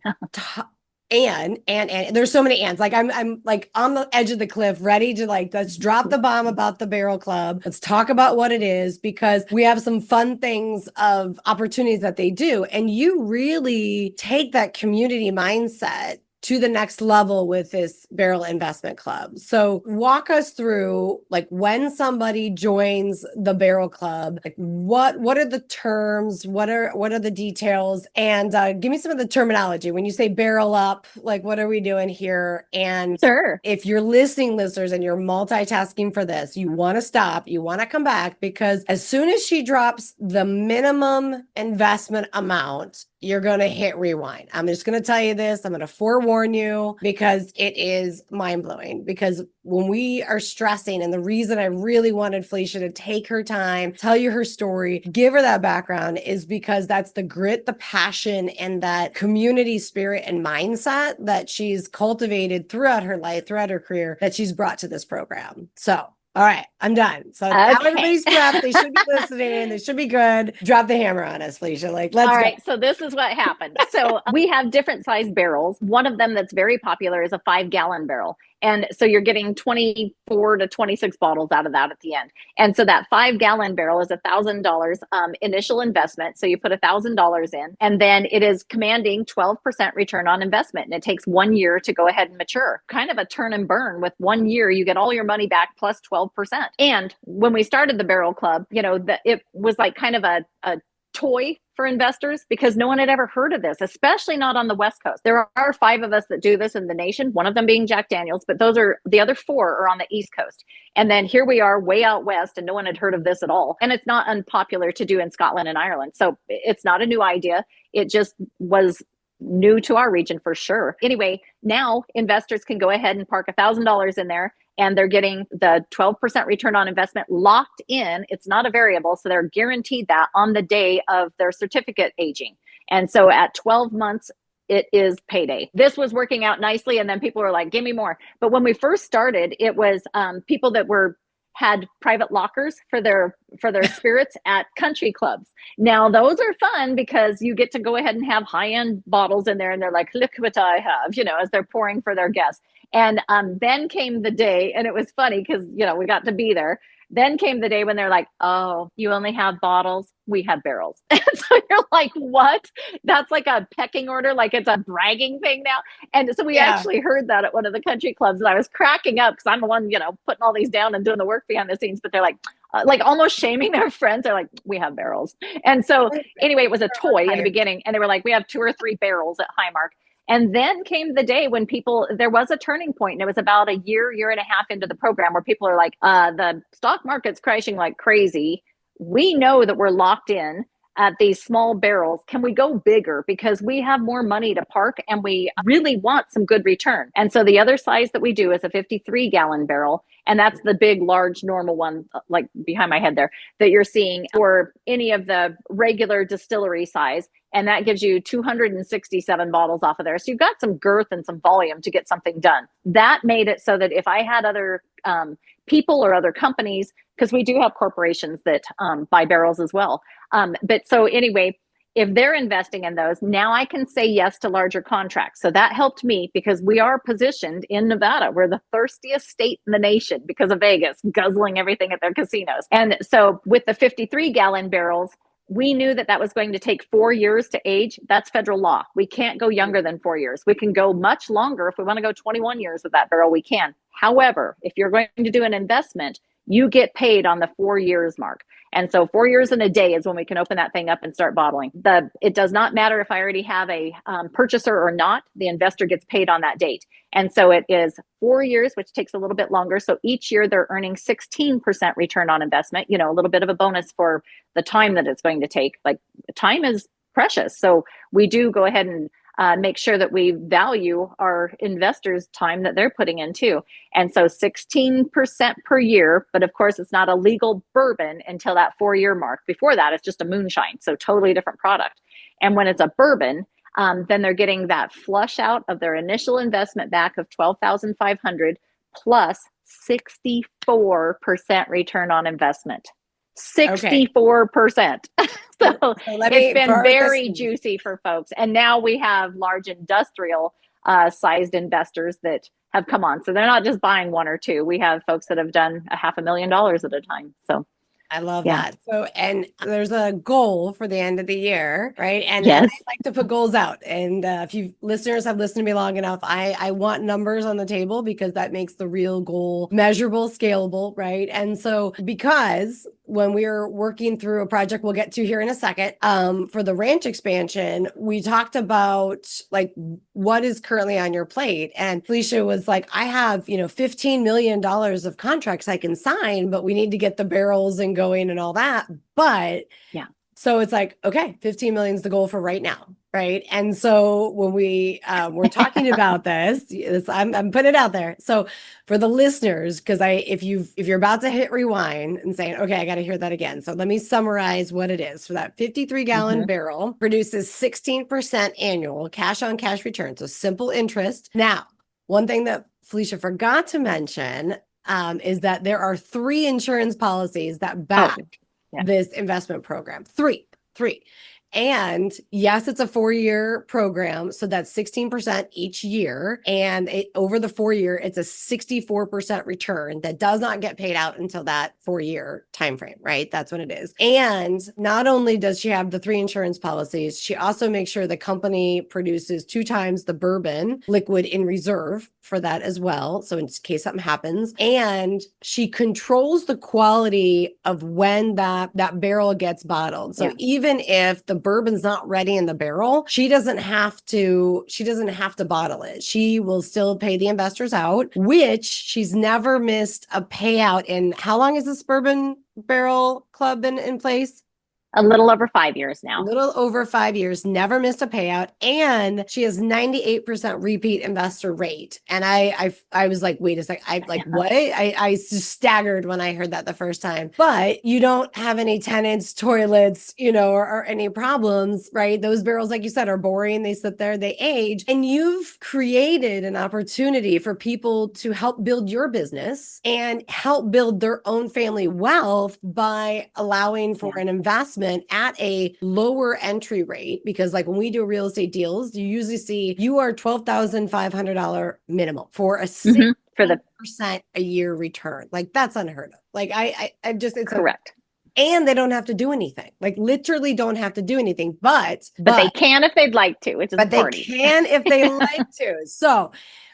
And there's so many ands. Like I'm like on the edge of the cliff, ready to like, let's drop the bomb about the Barrel Club. Let's talk about what it is because we have some fun things of opportunities that they do. And you really take that community mindset to the next level with this Barrel Investment Club. So walk us through like when somebody joins the Barrel Club, like what are the terms, what are the details, and give me some of the terminology. When you say barrel up, like what are we doing here? And Sure. if you're listening, listeners, and you're multitasking for this, you want to stop, you want to come back because as soon as she drops the minimum investment amount, you're going to hit rewind. I'm just going to tell you this. I'm going to forewarn you because it is mind blowing. Because when we are stressing, and the reason I really wanted Felicia to take her time, tell you her story, give her that background is because that's the grit, the passion, and that community spirit and mindset that she's cultivated throughout her life, throughout her career, that she's brought to this program. So all right, I'm done. So now everybody's prepped. They should be listening. They should be good. Drop the hammer on us, Felicia. Like, let's go. All right, so this is what happened. So we have different sized barrels. One of them that's very popular is a 5-gallon barrel. And so you're getting 24 to 26 bottles out of that at the end. And so that 5-gallon barrel is $1,000 initial investment. So you put $1,000 in, and then it is commanding 12% return on investment. And it takes 1 year to go ahead and mature. Kind of a turn and burn. With 1 year, you get all your money back plus 12%. And when we started the Barrel Club, it was like kind of a toy for investors because no one had ever heard of this, especially not on the West Coast. There are 5 of us that do this in the nation, one of them being Jack Daniels, but the other 4 are on the East Coast. And then here we are way out West and no one had heard of this at all. And it's not unpopular to do in Scotland and Ireland. So it's not a new idea. It just was new to our region for sure. Anyway, now investors can go ahead and park $1,000 in there and they're getting the 12% return on investment locked in. It's not a variable. So they're guaranteed that on the day of their certificate aging. And so at 12 months, it is payday. This was working out nicely. And then people were like, give me more. But when we first started, it was people that had private lockers for their spirits at country clubs. Now those are fun because you get to go ahead and have high-end bottles in there and they're like, look what I have, as they're pouring for their guests. And then came the day, and it was funny because we got to be there. Then came the day when they're like, oh, you only have bottles? We have barrels. And so you're like, what? That's like a pecking order, like it's a bragging thing now. And so we actually heard that at one of the country clubs, and I was cracking up because I'm the one, putting all these down and doing the work behind the scenes. But they're like almost shaming their friends. They're like, we have barrels. And so anyway, it was a toy in the beginning. And they were like, we have 2 or 3 barrels at Highmark. And then came the day when there was a turning point, and it was about a year and a half into the program where people are like, the stock market's crashing like crazy. We know that we're locked in at these small barrels. Can we go bigger? Because we have more money to park and we really want some good return. And so the other size that we do is a 53-gallon barrel. And that's the big, large, normal one, like behind my head there, that you're seeing for any of the regular distillery size. And that gives you 267 bottles off of there. So you've got some girth and some volume to get something done. That made it so that if I had other people or other companies, because we do have corporations that buy barrels as well. But so anyway, if they're investing in those, now I can say yes to larger contracts. So that helped me because we are positioned in Nevada. We're the thirstiest state in the nation because of Vegas guzzling everything at their casinos. And so with the 53-gallon barrels, we knew that that was going to take 4 years to age. That's federal law. We can't go younger than 4 years. We can go much longer. If we want to go 21 years with that barrel, we can. However, if you're going to do an investment, you get paid on the 4 years mark. And so 4 years and a day is when we can open that thing up and start bottling. It does not matter if I already have a purchaser or not. The investor gets paid on that date. And so it is 4 years, which takes a little bit longer. So each year they're earning 16% return on investment, you know, a little bit of a bonus for the time that it's going to take. Like, time is precious. So we do go ahead and make sure that we value our investors' time that they're putting in too. And so 16% per year, but of course it's not a legal bourbon until that 4 year mark. Before that, it's just a moonshine. So totally different product. And when it's a bourbon, then they're getting that flush out of their initial investment back of $12,500 plus 64% return on investment. 64%. So it's been very juicy for folks. And now we have large industrial sized investors that have come on. So they're not just buying one or two. We have folks that have done $500,000 at a time. So I love that. So, and there's a goal for the end of the year, right? And, yes. and I like to put goals out. And if you listeners have listened to me long enough, I want numbers on the table because that makes the real goal measurable, scalable, right? And so, because when we were working through a project we'll get to here in a second, for the ranch expansion, we talked about like what is currently on your plate. And Felicia was like, I have, $15 million of contracts I can sign, but we need to get the barrels and going and all that. But yeah. So it's like, okay, 15 million is the goal for right now. Right. And so when we were talking about this, I'm putting it out there. So for the listeners, because if you're about to hit rewind and saying, okay, I got to hear that again. So let me summarize what it is. So that 53-gallon barrel produces 16% annual cash on cash return. So simple interest. Now, one thing that Felicia forgot to mention is that there are 3 insurance policies that back this investment program. Three. And yes, it's a 4-year program. So that's 16% each year. And over the 4 year, it's a 64% return that does not get paid out until that 4-year time frame, right? That's what it is. And not only does she have the 3 insurance policies, she also makes sure the company produces 2 times the bourbon liquid in reserve for that as well. So in case something happens, and she controls the quality of when that barrel gets bottled. So even if the bourbon's not ready in the barrel, she doesn't have to bottle it. She will still pay the investors out, which she's never missed a payout in. How long has this Bourbon Barrel Club been in place? A little over 5 years now. A little over 5 years, never missed a payout. And she has 98% repeat investor rate. And I was like, wait a second. What? I just staggered when I heard that the first time. But you don't have any tenants, toilets, or any problems, right? Those barrels, like you said, are boring. They sit there, they age. And you've created an opportunity for people to help build your business and help build their own family wealth by allowing for an investment at a lower entry rate. Because like when we do real estate deals, you usually see you are $12,500 minimum for a 6% a year return. Like that's unheard of. Like I just, it's correct. And they don't have to do anything, like literally don't have to do anything, but they can if they'd like to, which is but they can if they like to. So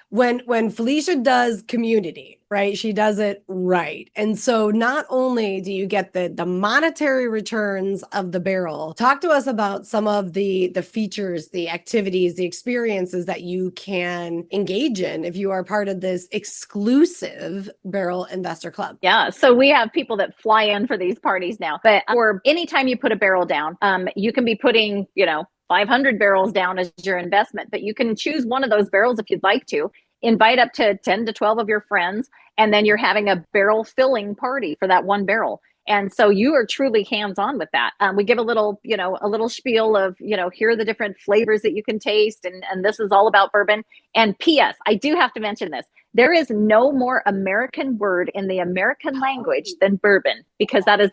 when Felicia does community, right, she does it right. And so not only do you get the monetary returns of the barrel, talk to us about some of the features, the activities, the experiences that you can engage in if you are part of this exclusive barrel investor club. Yeah. So we have people that fly in for these parties now, but or anytime you put a barrel down, you can be putting, 500 barrels down as your investment, but you can choose one of those barrels if you'd like to. Invite up to 10 to 12 of your friends, and then you're having a barrel filling party for that one barrel. And so you are truly hands-on with that. We give a little spiel of, here are the different flavors that you can taste, and this is all about bourbon. And P.S., I do have to mention this. There is no more American word in the American language than bourbon, because that is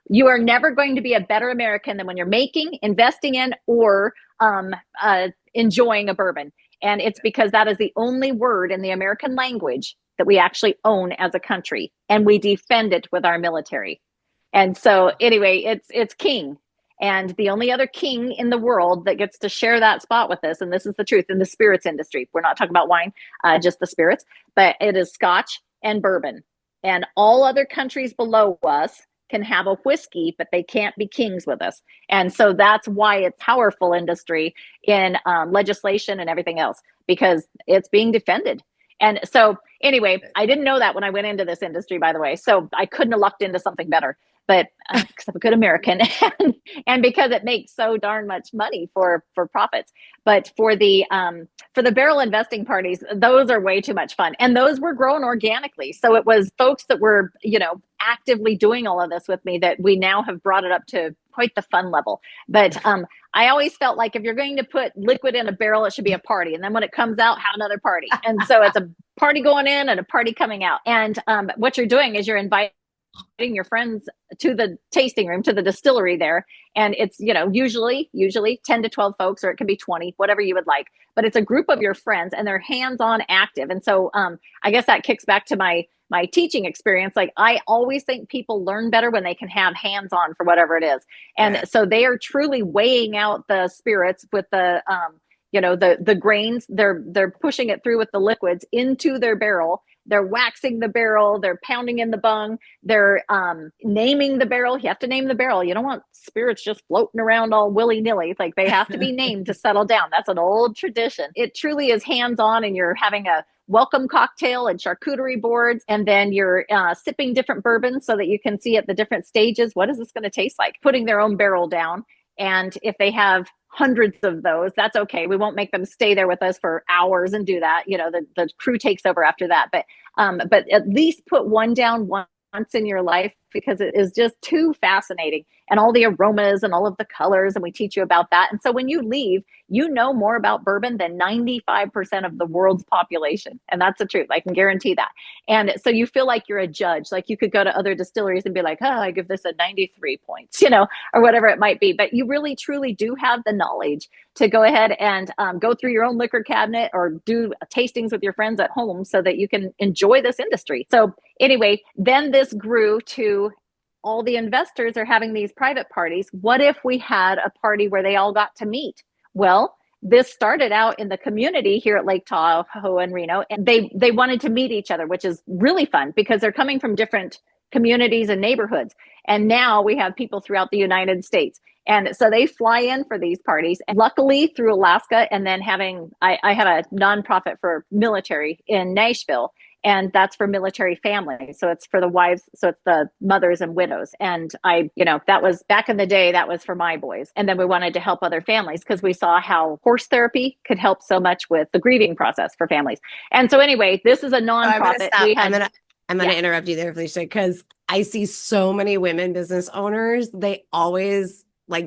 You are never going to be a better American than when you're making, investing in, or enjoying a bourbon. And it's because that is the only word in the American language that we actually own as a country, and we defend it with our military. And so anyway, it's king. And the only other king in the world that gets to share that spot with us, and this is the truth, in the spirits industry, we're not talking about wine, just the spirits, but it is Scotch and bourbon. And all other countries below us can have a whiskey, but they can't be kings with us. And so that's why it's powerful industry in legislation and everything else, because it's being defended. And so anyway, I didn't know that when I went into this industry, by the way. So I couldn't have lucked into something better. But because I'm a good American and because it makes so darn much money for profits. But for the barrel investing parties, those are way too much fun. And those were grown organically. So it was folks that were, actively doing all of this with me that we now have brought it up to quite the fun level. But I always felt like if you're going to put liquid in a barrel, it should be a party. And then when it comes out, have another party. And so it's a party going in and a party coming out. And what you're doing is you're inviting your friends to the tasting room, to the distillery there. And it's, usually 10 to 12 folks, or it could be 20, whatever you would like. But it's a group of your friends and they're hands-on active. And so I guess that kicks back to my teaching experience. Like, I always think people learn better when they can have hands-on for whatever it is. And so they are truly weighing out the spirits with the grains. They're pushing it through with the liquids into their barrel. They're waxing the barrel. They're pounding in the bung. They're naming the barrel. You have to name the barrel. You don't want spirits just floating around all willy-nilly. Like, they have to be named to settle down. That's an old tradition. It truly is hands-on, and you're having a welcome cocktail and charcuterie boards, and then you're sipping different bourbons so that you can see at the different stages, what is this going to taste like? Putting their own barrel down. And if they have hundreds of those, that's okay. We won't make them stay there with us for hours and do that. The crew takes over after that. But at least put one down once in your life, because it is just too fascinating, and all the aromas and all of the colors, and we teach you about that. And so when you leave, you know more about bourbon than 95% of the world's population. And that's the truth. I can guarantee that. And so you feel like you're a judge. Like, you could go to other distilleries and be like, oh, I give this a 93 points, or whatever it might be. But you really, truly do have the knowledge to go ahead and go through your own liquor cabinet or do tastings with your friends at home so that you can enjoy this industry. So anyway, then this grew to all the investors are having these private parties. What if we had a party where they all got to meet? Well, this started out in the community here at Lake Tahoe and Reno, and they wanted to meet each other, which is really fun because they're coming from different communities and neighborhoods. And now we have people throughout the United States. And so they fly in for these parties. And luckily, through Alaska, and then I have a nonprofit for military in Nashville. And that's for military families. So it's for the wives. So it's the mothers and widows. And that was back in the day, that was for my boys. And then we wanted to help other families because we saw how horse therapy could help so much with the grieving process for families. And so anyway, this is a nonprofit. I'm going to interrupt you there, Felicia, because I see so many women business owners. They always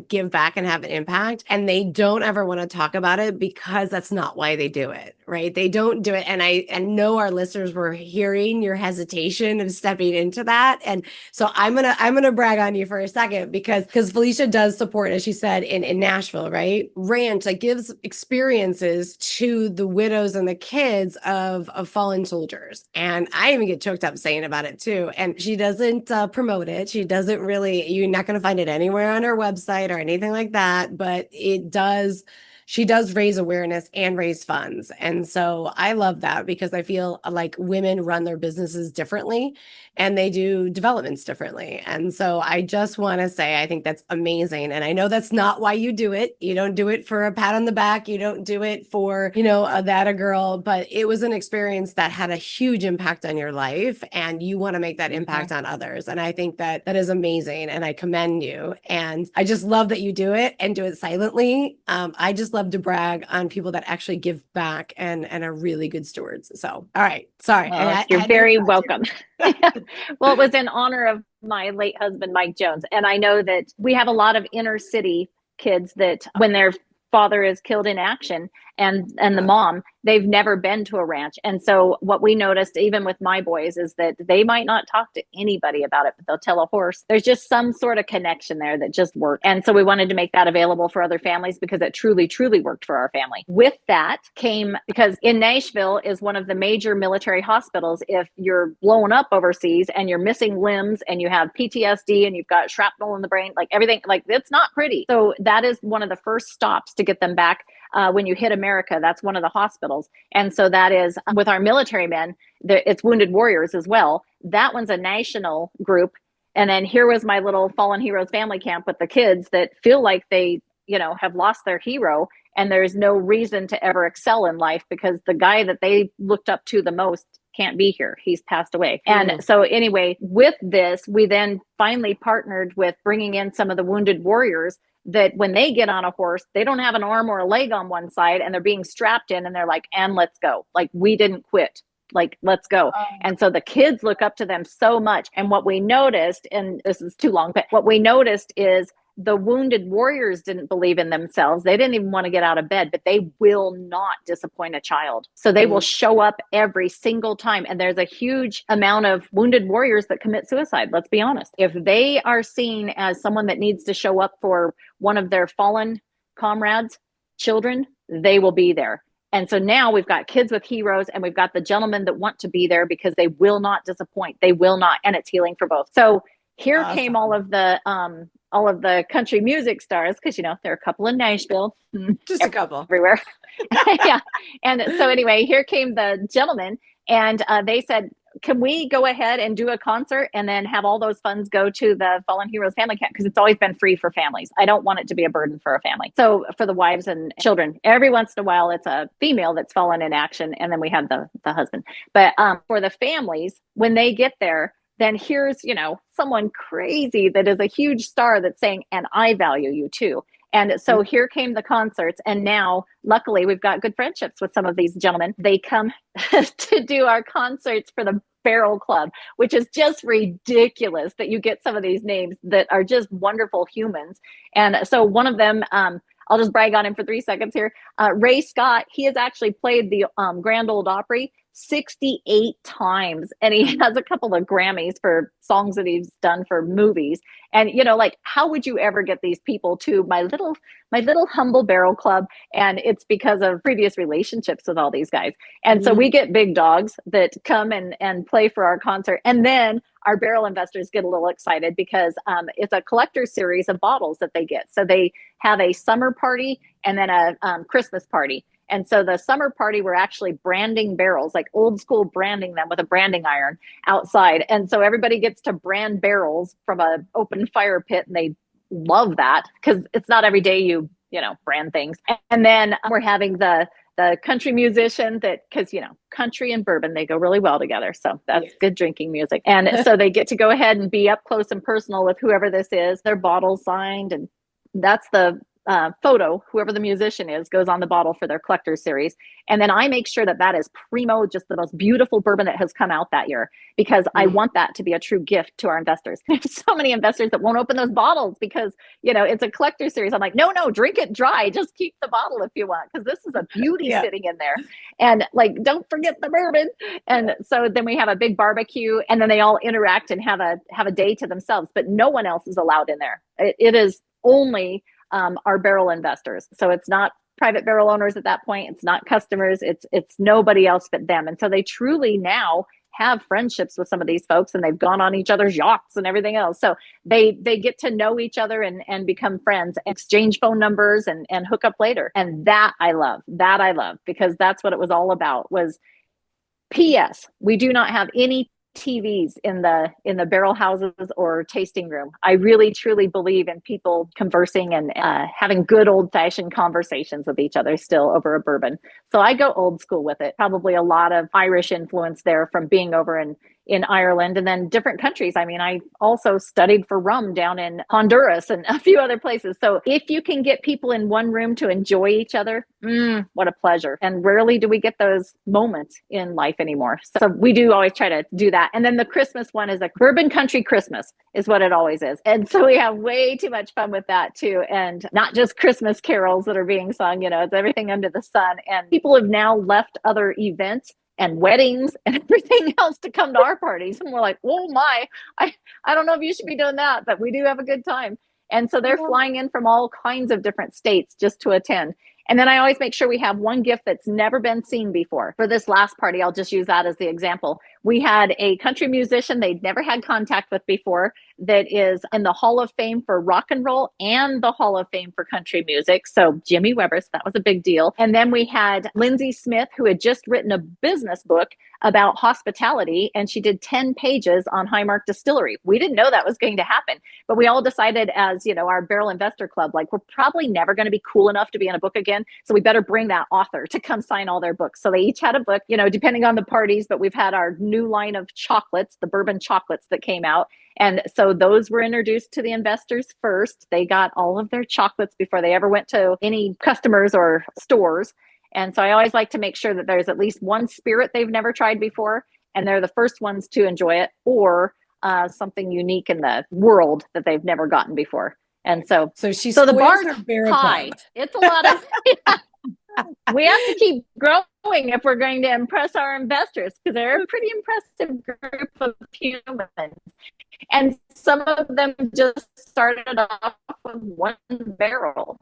give back and have an impact, and they don't ever want to talk about it because that's not why they do it, right? They don't do it. And I know our listeners were hearing your hesitation of stepping into that. And so I'm going to brag on you for a second because Felicia does support, as she said, in Nashville, right? Ranch that gives experiences to the widows and the kids of fallen soldiers. And I even get choked up saying about it too. And she doesn't promote it. She doesn't really, you're not going to find it anywhere on her website or anything like that, but she does raise awareness and raise funds. And so I love that because I feel like women run their businesses differently and they do developments differently. And so I just want to say, I think that's amazing. And I know that's not why you do it. You don't do it for a pat on the back. You don't do it for, a girl, but it was an experience that had a huge impact on your life and you want to make that impact on others. And I think that is amazing. And I commend you. And I just love that you do it and do it silently. I just love to brag on people that actually give back and are really good stewards. So, all right. Sorry. Well, you're very welcome. Well, it was in honor of my late husband, Mike Jones. And I know that we have a lot of inner city kids that when their father is killed in action, and the mom, they've never been to a ranch. And so what we noticed, even with my boys, is that they might not talk to anybody about it, but they'll tell a horse. There's just some sort of connection there that just worked. And so we wanted to make that available for other families because it truly, truly worked for our family. With that came, because in Nashville is one of the major military hospitals. If you're blown up overseas and you're missing limbs and you have PTSD and you've got shrapnel in the brain, like everything, like it's not pretty. So that is one of the first stops to get them back. When you hit America, that's one of the hospitals. And so that is with our military men, it's Wounded Warriors as well. That one's a national group. And then here was my little Fallen Heroes family camp with the kids that feel like they, have lost their hero. And there's no reason to ever excel in life because the guy that they looked up to the most can't be here. He's passed away. And so anyway, with this, we then finally partnered with bringing in some of the Wounded Warriors that when they get on a horse, they don't have an arm or a leg on one side and they're being strapped in and they're like, and let's go. Like, we didn't quit. Like, let's go. And so the kids look up to them so much. And what we noticed, and this is too long, but what we noticed is the Wounded Warriors didn't believe in themselves. They didn't even want to get out of bed, but they will not disappoint a child. So they will show up every single time. And there's a huge amount of Wounded Warriors that commit suicide. Let's be honest. If they are seen as someone that needs to show up for one of their fallen comrades, children, they will be there. And so now we've got kids with heroes and we've got the gentlemen that want to be there because they will not disappoint. They will not. And it's healing for both. So here came all of the country music stars, because there are a couple in Nashville, just a couple everywhere. Yeah. And so anyway, here came the gentlemen, and they said, can we go ahead and do a concert and then have all those funds go to the Fallen Heroes family camp? Because it's always been free for families. I don't want it to be a burden for a family. So for the wives and children, every once in a while, it's a female that's fallen in action. And then we have the husband. But for the families, when they get there, then here's, someone crazy that is a huge star that's saying, and I value you too. And so here came the concerts. And now, luckily, we've got good friendships with some of these gentlemen. They come to do our concerts for the Barrel Club, which is just ridiculous that you get some of these names that are just wonderful humans. And so one of them, I'll just brag on him for 3 seconds here. Ray Scott, he has actually played the Grand Ole Opry 68 times, and he has a couple of Grammys for songs that he's done for movies. And how would you ever get these people to my little humble Barrel Club? And it's because of previous relationships with all these guys. And so we get big dogs that come and play for our concert. And then our barrel investors get a little excited because it's a collector series of bottles that they get. So they have a summer party and then a Christmas party. And so the summer party, we're actually branding barrels, like old school branding them with a branding iron outside. And so everybody gets to brand barrels from an open fire pit. And they love that because it's not every day you brand things. And then we're having the country musician because country and bourbon, they go really well together. So that's good drinking music. And so they get to go ahead and be up close and personal with whoever this is, their bottle signed. And that's the photo, whoever the musician is, goes on the bottle for their collector series. And then I make sure that is primo, just the most beautiful bourbon that has come out that year, because I want that to be a true gift to our investors. There's so many investors that won't open those bottles because, it's a collector series. I'm like, no, drink it dry. Just keep the bottle if you want, because this is a beauty sitting in there. And don't forget the bourbon. And so then we have a big barbecue, and then they all interact and have a day to themselves, but no one else is allowed in there. It is only our barrel investors. So it's not private barrel owners at that point. It's not customers. It's nobody else but them. And so they truly now have friendships with some of these folks, and they've gone on each other's yachts and everything else. So they get to know each other and become friends, exchange phone numbers and hook up later. And that I love, because that's what it was all about. Was P.S. We do not have any TVs in the barrel houses or tasting room. I really truly believe in people conversing and having good old-fashioned conversations with each other still over a bourbon. So I go old school with it. Probably a lot of Irish influence there from being over in Ireland, and then different countries. I mean, I also studied for rum down in Honduras and a few other places. So if you can get people in one room to enjoy each other, what a pleasure. And rarely do we get those moments in life anymore. So we do always try to do that. And then the Christmas one is a bourbon country Christmas is what it always is. And so we have way too much fun with that too. And not just Christmas carols that are being sung, it's everything under the sun. And people have now left other events and weddings and everything else to come to our parties. And we're like, oh my, I don't know if you should be doing that, but we do have a good time. And so they're flying in from all kinds of different states just to attend. And then I always make sure we have one gift that's never been seen before. For this last party, I'll just use that as the example. We had a country musician they'd never had contact with before that is in the Hall of Fame for rock and roll and the Hall of Fame for country music. So Jimmy Weber, so that was a big deal. And then we had Lindsay Smith, who had just written a business book about hospitality, and she did 10 pages on Highmark Distillery. We didn't know that was going to happen, but we all decided as, our Barrel Investor Club, like we're probably never going to be cool enough to be in a book again. So we better bring that author to come sign all their books. So they each had a book, depending on the parties, but we've had our new line of chocolates, the bourbon chocolates that came out. And so those were introduced to the investors first. They got all of their chocolates before they ever went to any customers or stores. And so I always like to make sure that there's at least one spirit they've never tried before, and they're the first ones to enjoy it, or something unique in the world that they've never gotten before. And so the bar's high. It's a lot of we have to keep growing if we're going to impress our investors, because they're a pretty impressive group of humans. And some of them just started off with one barrel,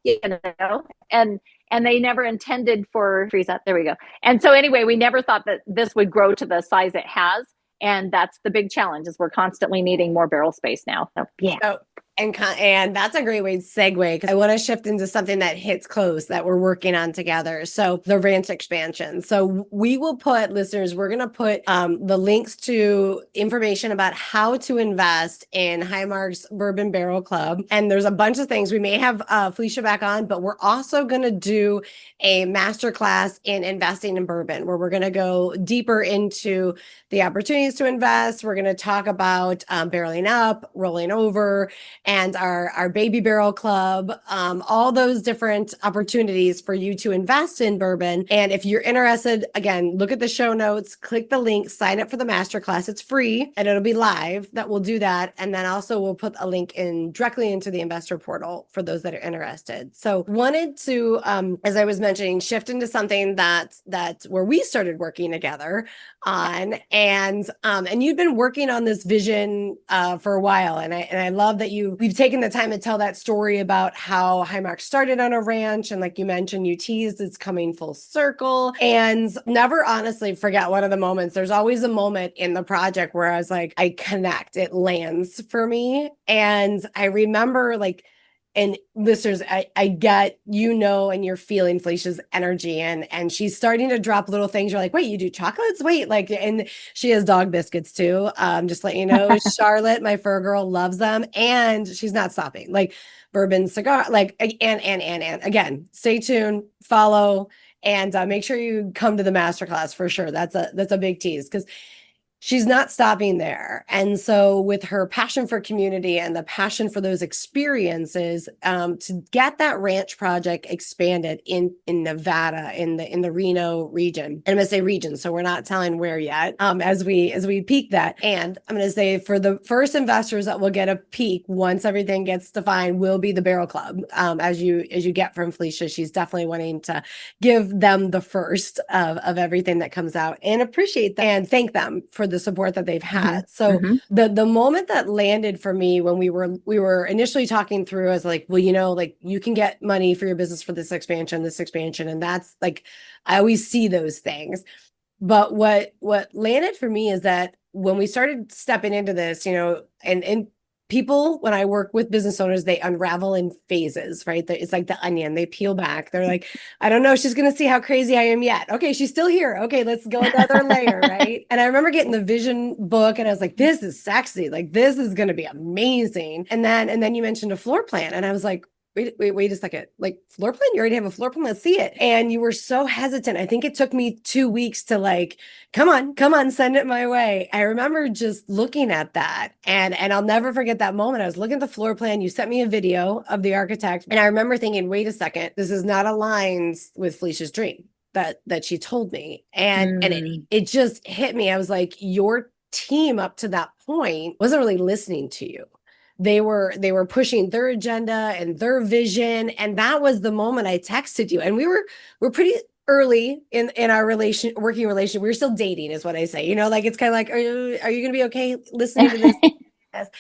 and they never intended for freeze up. There we go. And so anyway, we never thought that this would grow to the size it has. And that's the big challenge, is we're constantly needing more barrel space now. So, yeah. And that's a great way to segue, because I want to shift into something that hits close that we're working on together. So the ranch expansion. So we will put, listeners, we're going to put the links to information about how to invest in Highmark's Bourbon Barrel Club. And there's a bunch of things. We may have Felicia back on, but we're also going to do a masterclass in investing in bourbon, where we're going to go deeper into the opportunities to invest. We're going to talk about barreling up, rolling over, and our baby barrel club, all those different opportunities for you to invest in bourbon. And if you're interested, again, look at the show notes, click the link, sign up for the masterclass. It's free and it'll be live. That will do that. And then also we'll put a link in directly into the investor portal for those that are interested. So wanted to, as I was mentioning, shift into something that's where we started working together on, and you've been working on this vision for a while, and I love that we've taken the time to tell that story about how Highmark started on a ranch, and like you mentioned, you teased it's coming full circle, and never honestly forget one of the moments. There's always a moment in the project where I was like, I connect, it lands for me, and I remember like. And listeners, I get, and you're feeling Felicia's energy, and she's starting to drop little things. You're like, wait, you do chocolates? Wait, like, and she has dog biscuits too. Just let you know, Charlotte, my fur girl, loves them, and she's not stopping. Like bourbon cigar, like, and again, stay tuned, follow, and make sure you come to the masterclass for sure. That's a big tease, because she's not stopping there. And so with her passion for community and the passion for those experiences, to get that ranch project expanded in Nevada, in the Reno region. And I'm going to say region, so we're not telling where yet, as we peak that. And I'm going to say for the first investors that will get a peek once everything gets defined will be the Barrel Club. As you get from Felicia, she's definitely wanting to give them the first of everything that comes out, and appreciate that and thank them for the support that they've had. So the moment that landed for me when we were initially talking through, I was like, well, like you can get money for your business for this expansion. And that's like, I always see those things. But what landed for me is that when we started stepping into this, and people, when I work with business owners, they unravel in phases, right? It's like the onion, they peel back. They're like, I don't know, she's going to see how crazy I am yet. Okay, she's still here. Okay, let's go another layer, right? And I remember getting the vision book and I was like, this is sexy. Like, this is going to be amazing. And then you mentioned a floor plan. And I was like, wait a second. Like floor plan? You already have a floor plan? Let's see it. And you were so hesitant. I think it took me 2 weeks to like, come on, send it my way. I remember just looking at that and I'll never forget that moment. I was looking at the floor plan. You sent me a video of the architect. And I remember thinking, wait a second, this is not aligned with Felicia's dream that she told me. And it just hit me. I was like, your team up to that point wasn't really listening to you. They were pushing their agenda and their vision, and that was the moment I texted you. And we're pretty early in our working relation. We were still dating, is what I say. Like it's kind of like, are you gonna be okay listening to this? Yes.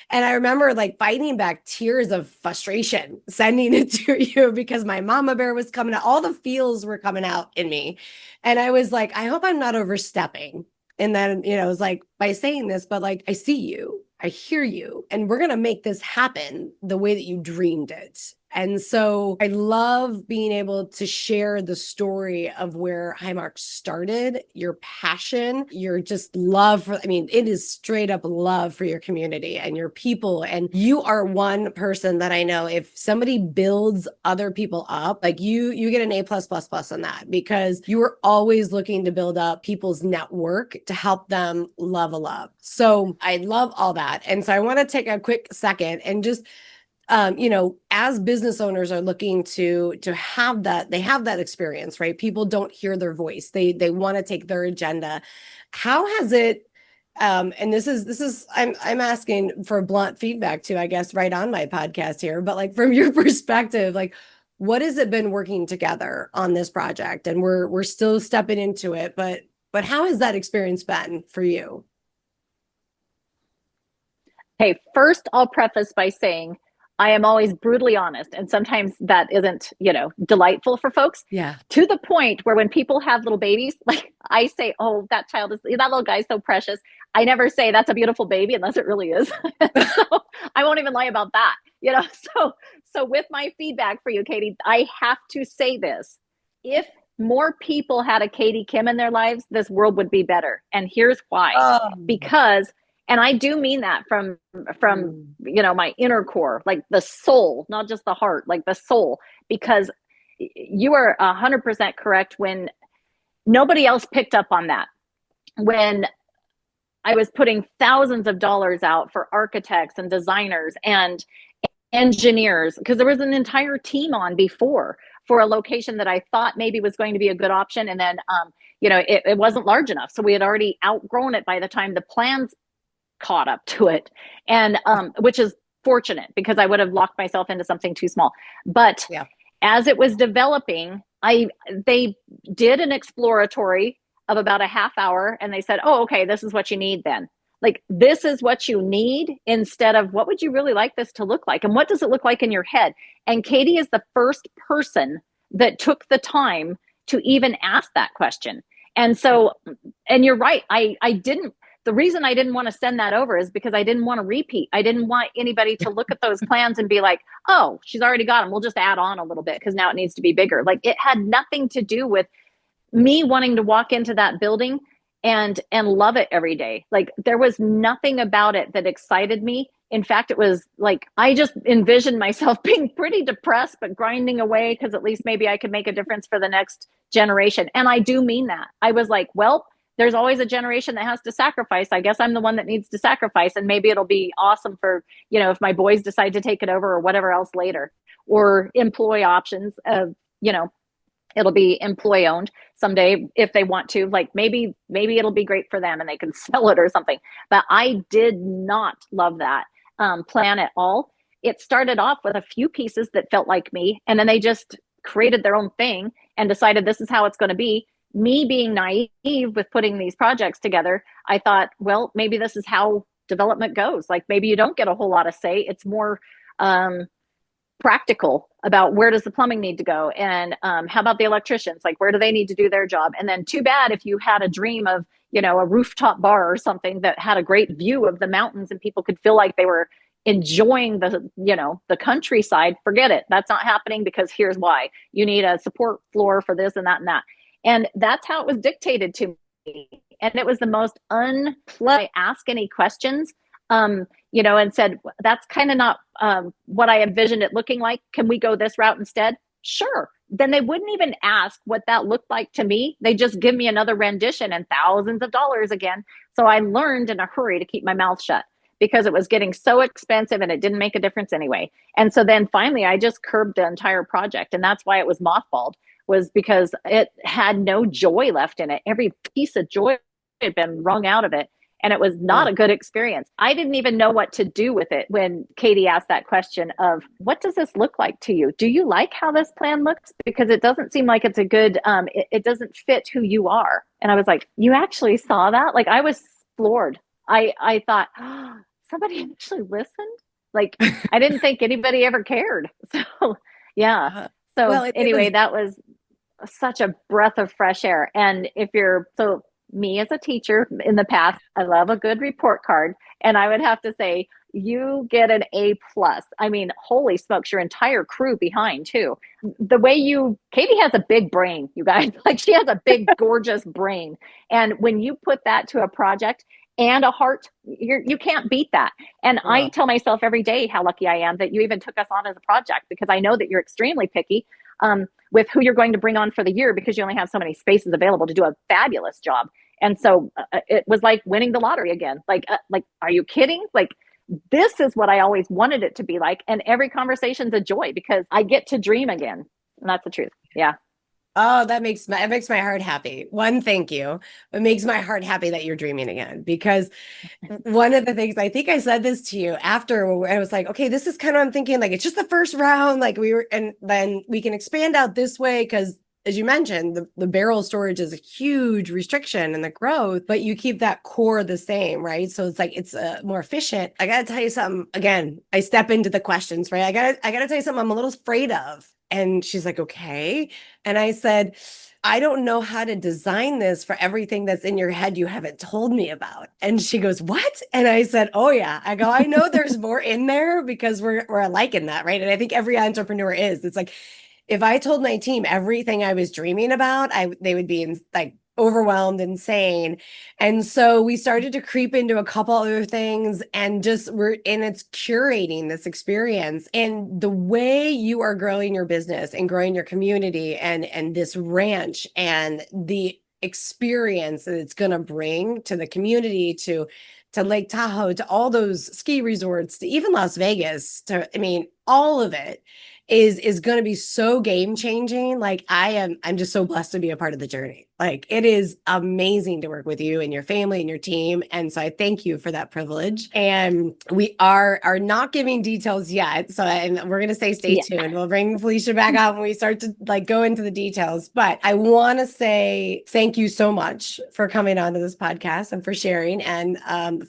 And I remember like fighting back tears of frustration, sending it to you because my mama bear was coming out. All the feels were coming out in me. And I was like, I hope I'm not overstepping. And then, it was like by saying this, but like, I see you, I hear you, and we're going to make this happen the way that you dreamed it. And so I love being able to share the story of where Highmark started, your passion, your just love for, it is straight up love for your community and your people. And you are one person that I know, if somebody builds other people up, like you get an A++ on that, because you are always looking to build up people's network to help them level up. So I love all that. And so I want to take a quick second and just as business owners are looking to have that, they have that experience, right? People don't hear their voice. They want to take their agenda. How has it, and this is, I'm asking for blunt feedback too, I guess, right on my podcast here, but like from your perspective, like what has it been working together on this project? And we're still stepping into it, but how has that experience been for you? Hey, first I'll preface by saying I am always brutally honest. And sometimes that isn't, delightful for folks. Yeah. To the point where when people have little babies, like I say, oh, that little guy's so precious. I never say that's a beautiful baby unless it really is. So I won't even lie about that. So with my feedback for you, Katie, I have to say this. If more people had a Katie Kim in their lives, this world would be better. And here's why. Because and I do mean that from my inner core, like the soul, not just the heart, like the soul, because you are 100% correct when nobody else picked up on that. When I was putting thousands of dollars out for architects and designers and engineers, because there was an entire team on before for a location that I thought maybe was going to be a good option. And then, it wasn't large enough. So we had already outgrown it by the time the plans caught up to it, and which is fortunate because I would have locked myself into something too small. But yeah, as it was developing, they did an exploratory of about a half hour, and they said, "Oh, okay, this is what you need then. Like this is what you need instead of what would you really like this to look like, and what does it look like in your head?" And Katie is the first person that took the time to even ask that question. And so, and you're right, I didn't. The reason I didn't want to send that over is because I didn't want to repeat. I didn't want anybody to look at those plans and be like, oh, she's already got them. We'll just add on a little bit because now it needs to be bigger. Like it had nothing to do with me wanting to walk into that building and love it every day. Like there was nothing about it that excited me. In fact, it was like, I just envisioned myself being pretty depressed, but grinding away because at least maybe I could make a difference for the next generation. And I do mean that. I was like, well, there's always a generation that has to sacrifice. I guess I'm the one that needs to sacrifice. And maybe it'll be awesome for, if my boys decide to take it over or whatever else later, or employee options of, it'll be employee owned someday if they want to, like maybe it'll be great for them and they can sell it or something. But I did not love that plan at all. It started off with a few pieces that felt like me. And then they just created their own thing and decided this is how it's going to be. Me being naive with putting these projects together, I thought, well, maybe this is how development goes. Like maybe you don't get a whole lot of say. It's more practical about where does the plumbing need to go, and how about the electricians? Like where do they need to do their job? And then too bad if you had a dream of, a rooftop bar or something that had a great view of the mountains and people could feel like they were enjoying the countryside. Forget it. That's not happening because here's why. You need a support floor for this and that and that. And that's how it was dictated to me. And it was the most unpleasant. I ask any questions. and said, that's kind of not what I envisioned it looking like. Can we go this route instead? Sure. Then they wouldn't even ask what that looked like to me. They just give me another rendition and thousands of dollars again. So I learned in a hurry to keep my mouth shut because it was getting so expensive and it didn't make a difference anyway. And so then finally I just curbed the entire project. And that's why it was mothballed, was because it had no joy left in it. Every piece of joy had been wrung out of it. And it was not a good experience. I didn't even know what to do with it when Katie asked that question of, what does this look like to you? Do you like how this plan looks? Because it doesn't seem like it's a good, it doesn't fit who you are. And I was like, you actually saw that? Like, I was floored. I thought, oh, somebody actually listened? Like, I didn't think anybody ever cared. So, yeah. So Well, anyway, that was such a breath of fresh air. And if you're, so me as a teacher in the past, I love a good report card. And I would have to say, you get an A plus. I mean, holy smokes, your entire crew behind too. The way Katie has a big brain, you guys, like she has a big, gorgeous brain. And when you put that to a project and a heart, you can't beat that. And I tell myself every day how lucky I am that you even took us on as a project, because I know that you're extremely picky with who you're going to bring on for the year, because you only have so many spaces available to do a fabulous job. And so it was like winning the lottery again. Like, are you kidding? Like, this is what I always wanted it to be like. And every conversation's a joy because I get to dream again. And that's the truth. Yeah. Oh, that makes my heart happy. One, thank you. It makes my heart happy that you're dreaming again, because one of the things, I think I said this to you after, I was like, okay, this is kind of, I'm thinking like, it's just the first round. Like and then we can expand out this way. Cause as you mentioned, the barrel storage is a huge restriction in the growth, but you keep that core the same, right? So it's like, it's more efficient. I got to tell you something again. I step into the questions, right? I got to tell you something I'm a little afraid of. And she's like, okay. And I said, I don't know how to design this for everything that's in your head you haven't told me about. And she goes, what? And I said, oh yeah. I go, I know there's more in there because we're alike in that, right? And I think every entrepreneur is. It's like, if I told my team everything I was dreaming about, they would be like overwhelmed, insane. And so we started to creep into a couple other things, and it's curating this experience. And the way you are growing your business and growing your community and this ranch and the experience that it's going to bring to the community, to Lake Tahoe, to all those ski resorts, to even Las Vegas, all of it is going to be so game changing. Like I'm just so blessed to be a part of the journey. Like, it is amazing to work with you and your family and your team. And so I thank you for that privilege. And we are not giving details yet. So, and we're going to say, stay tuned. We'll bring Felicia back out when we start to like go into the details. But I want to say thank you so much for coming on to this podcast and for sharing, and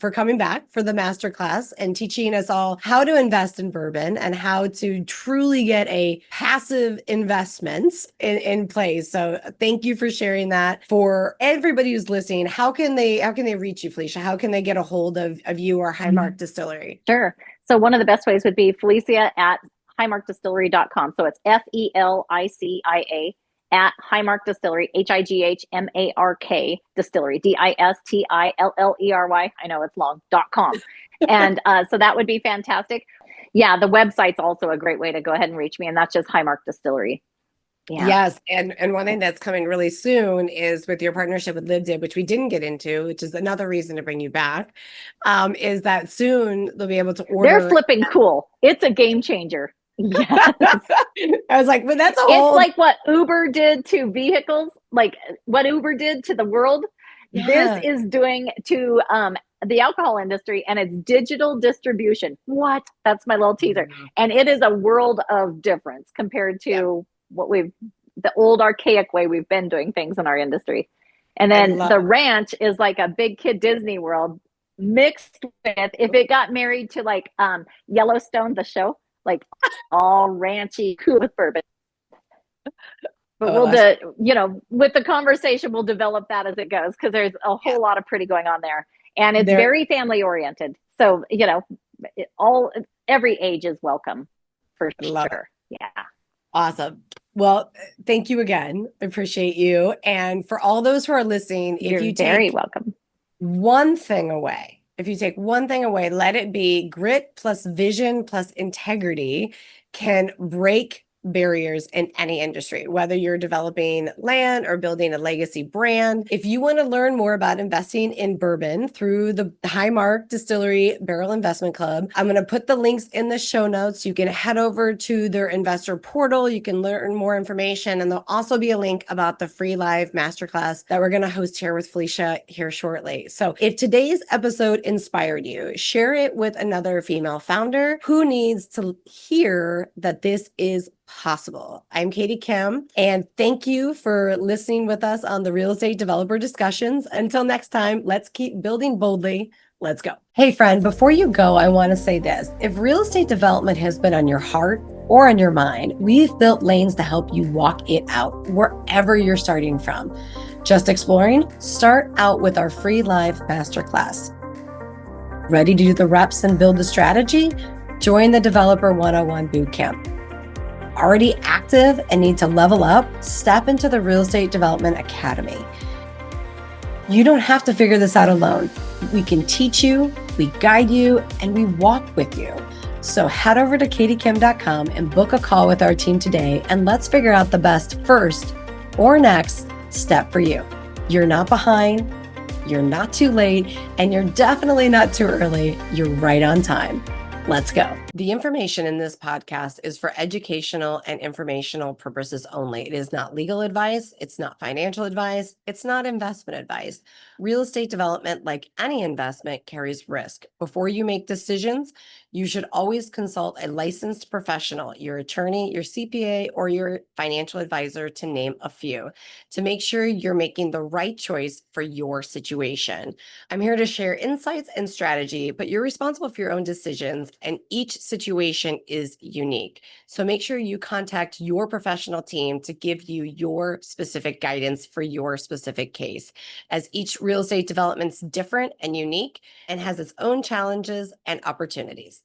for coming back for the masterclass and teaching us all how to invest in bourbon and how to truly get a passive investments in place. So thank you for sharing that. For everybody who's listening, how can they reach you, Felicia? How can they get a hold of you or Highmark Distillery? Sure. So one of the best ways would be Felicia at highmarkdistillery.com. So it's FELICIA at Highmark Distillery, HIGHMARK Distillery, DISTILLERY. I know it's long.com. And so that would be fantastic. Yeah, the website's also a great way to go ahead and reach me, and that's just Highmark Distillery. Yeah. Yes. And one thing that's coming really soon is with your partnership with LibDib, which we didn't get into, which is another reason to bring you back, is that soon they'll be able to order. They're flipping cool. It's a game changer. Yes. I was like, but that's it's like what Uber did to vehicles, like what Uber did to the world. Yeah. This is doing to the alcohol industry, and it's digital distribution. What? That's my little teaser. Mm-hmm. And it is a world of difference compared to what the old archaic way we've been doing things in our industry. And then the ranch is like a big kid Disney World mixed with, if it got married to like Yellowstone, the show, like all ranchy, cool with bourbon. But with the conversation, we'll develop that as it goes, because there's a whole lot of pretty going on there. And it's very family oriented. So, every age is welcome for sure. Yeah. Awesome. Well, thank you again. I appreciate you. And for all those who are listening, you're if you very take welcome. one thing away if you take one thing away, let it be grit plus vision plus integrity can break barriers in any industry, whether you're developing land or building a legacy brand. If you want to learn more about investing in bourbon through the Highmark Distillery Barrel Investment Club, I'm going to put the links in the show notes. You can head over to their investor portal. You can learn more information, and there'll also be a link about the free live masterclass that we're going to host here with Felicia here shortly. So if today's episode inspired you, share it with another female founder who needs to hear that this is possible. I'm Katie Kim, and thank you for listening with us on the Real Estate Developer Discussions. Until next time, let's keep building boldly. Let's go. Hey, friend, before you go, I want to say this. If real estate development has been on your heart or on your mind, we've built lanes to help you walk it out wherever you're starting from. Just exploring? Start out with our free live masterclass. Ready to do the reps and build the strategy? Join the Developer 101 Bootcamp. Already active and need to level up? Step into the Real Estate Development Academy. You don't have to figure this out alone. We can teach you, we guide you, and we walk with you. So head over to katiekim.com and book a call with our team today, and let's figure out the best first or next step for you. You're not behind, you're not too late, and you're definitely not too early. You're right on time. Let's go. The information in this podcast is for educational and informational purposes only. It is not legal advice. It's not financial advice. It's not investment advice. Real estate development, like any investment, carries risk. Before you make decisions, you should always consult a licensed professional, your attorney, your CPA, or your financial advisor, to name a few, to make sure you're making the right choice for your situation. I'm here to share insights and strategy, but you're responsible for your own decisions, and each situation is unique. So make sure you contact your professional team to give you your specific guidance for your specific case, as each real estate development's different and unique and has its own challenges and opportunities.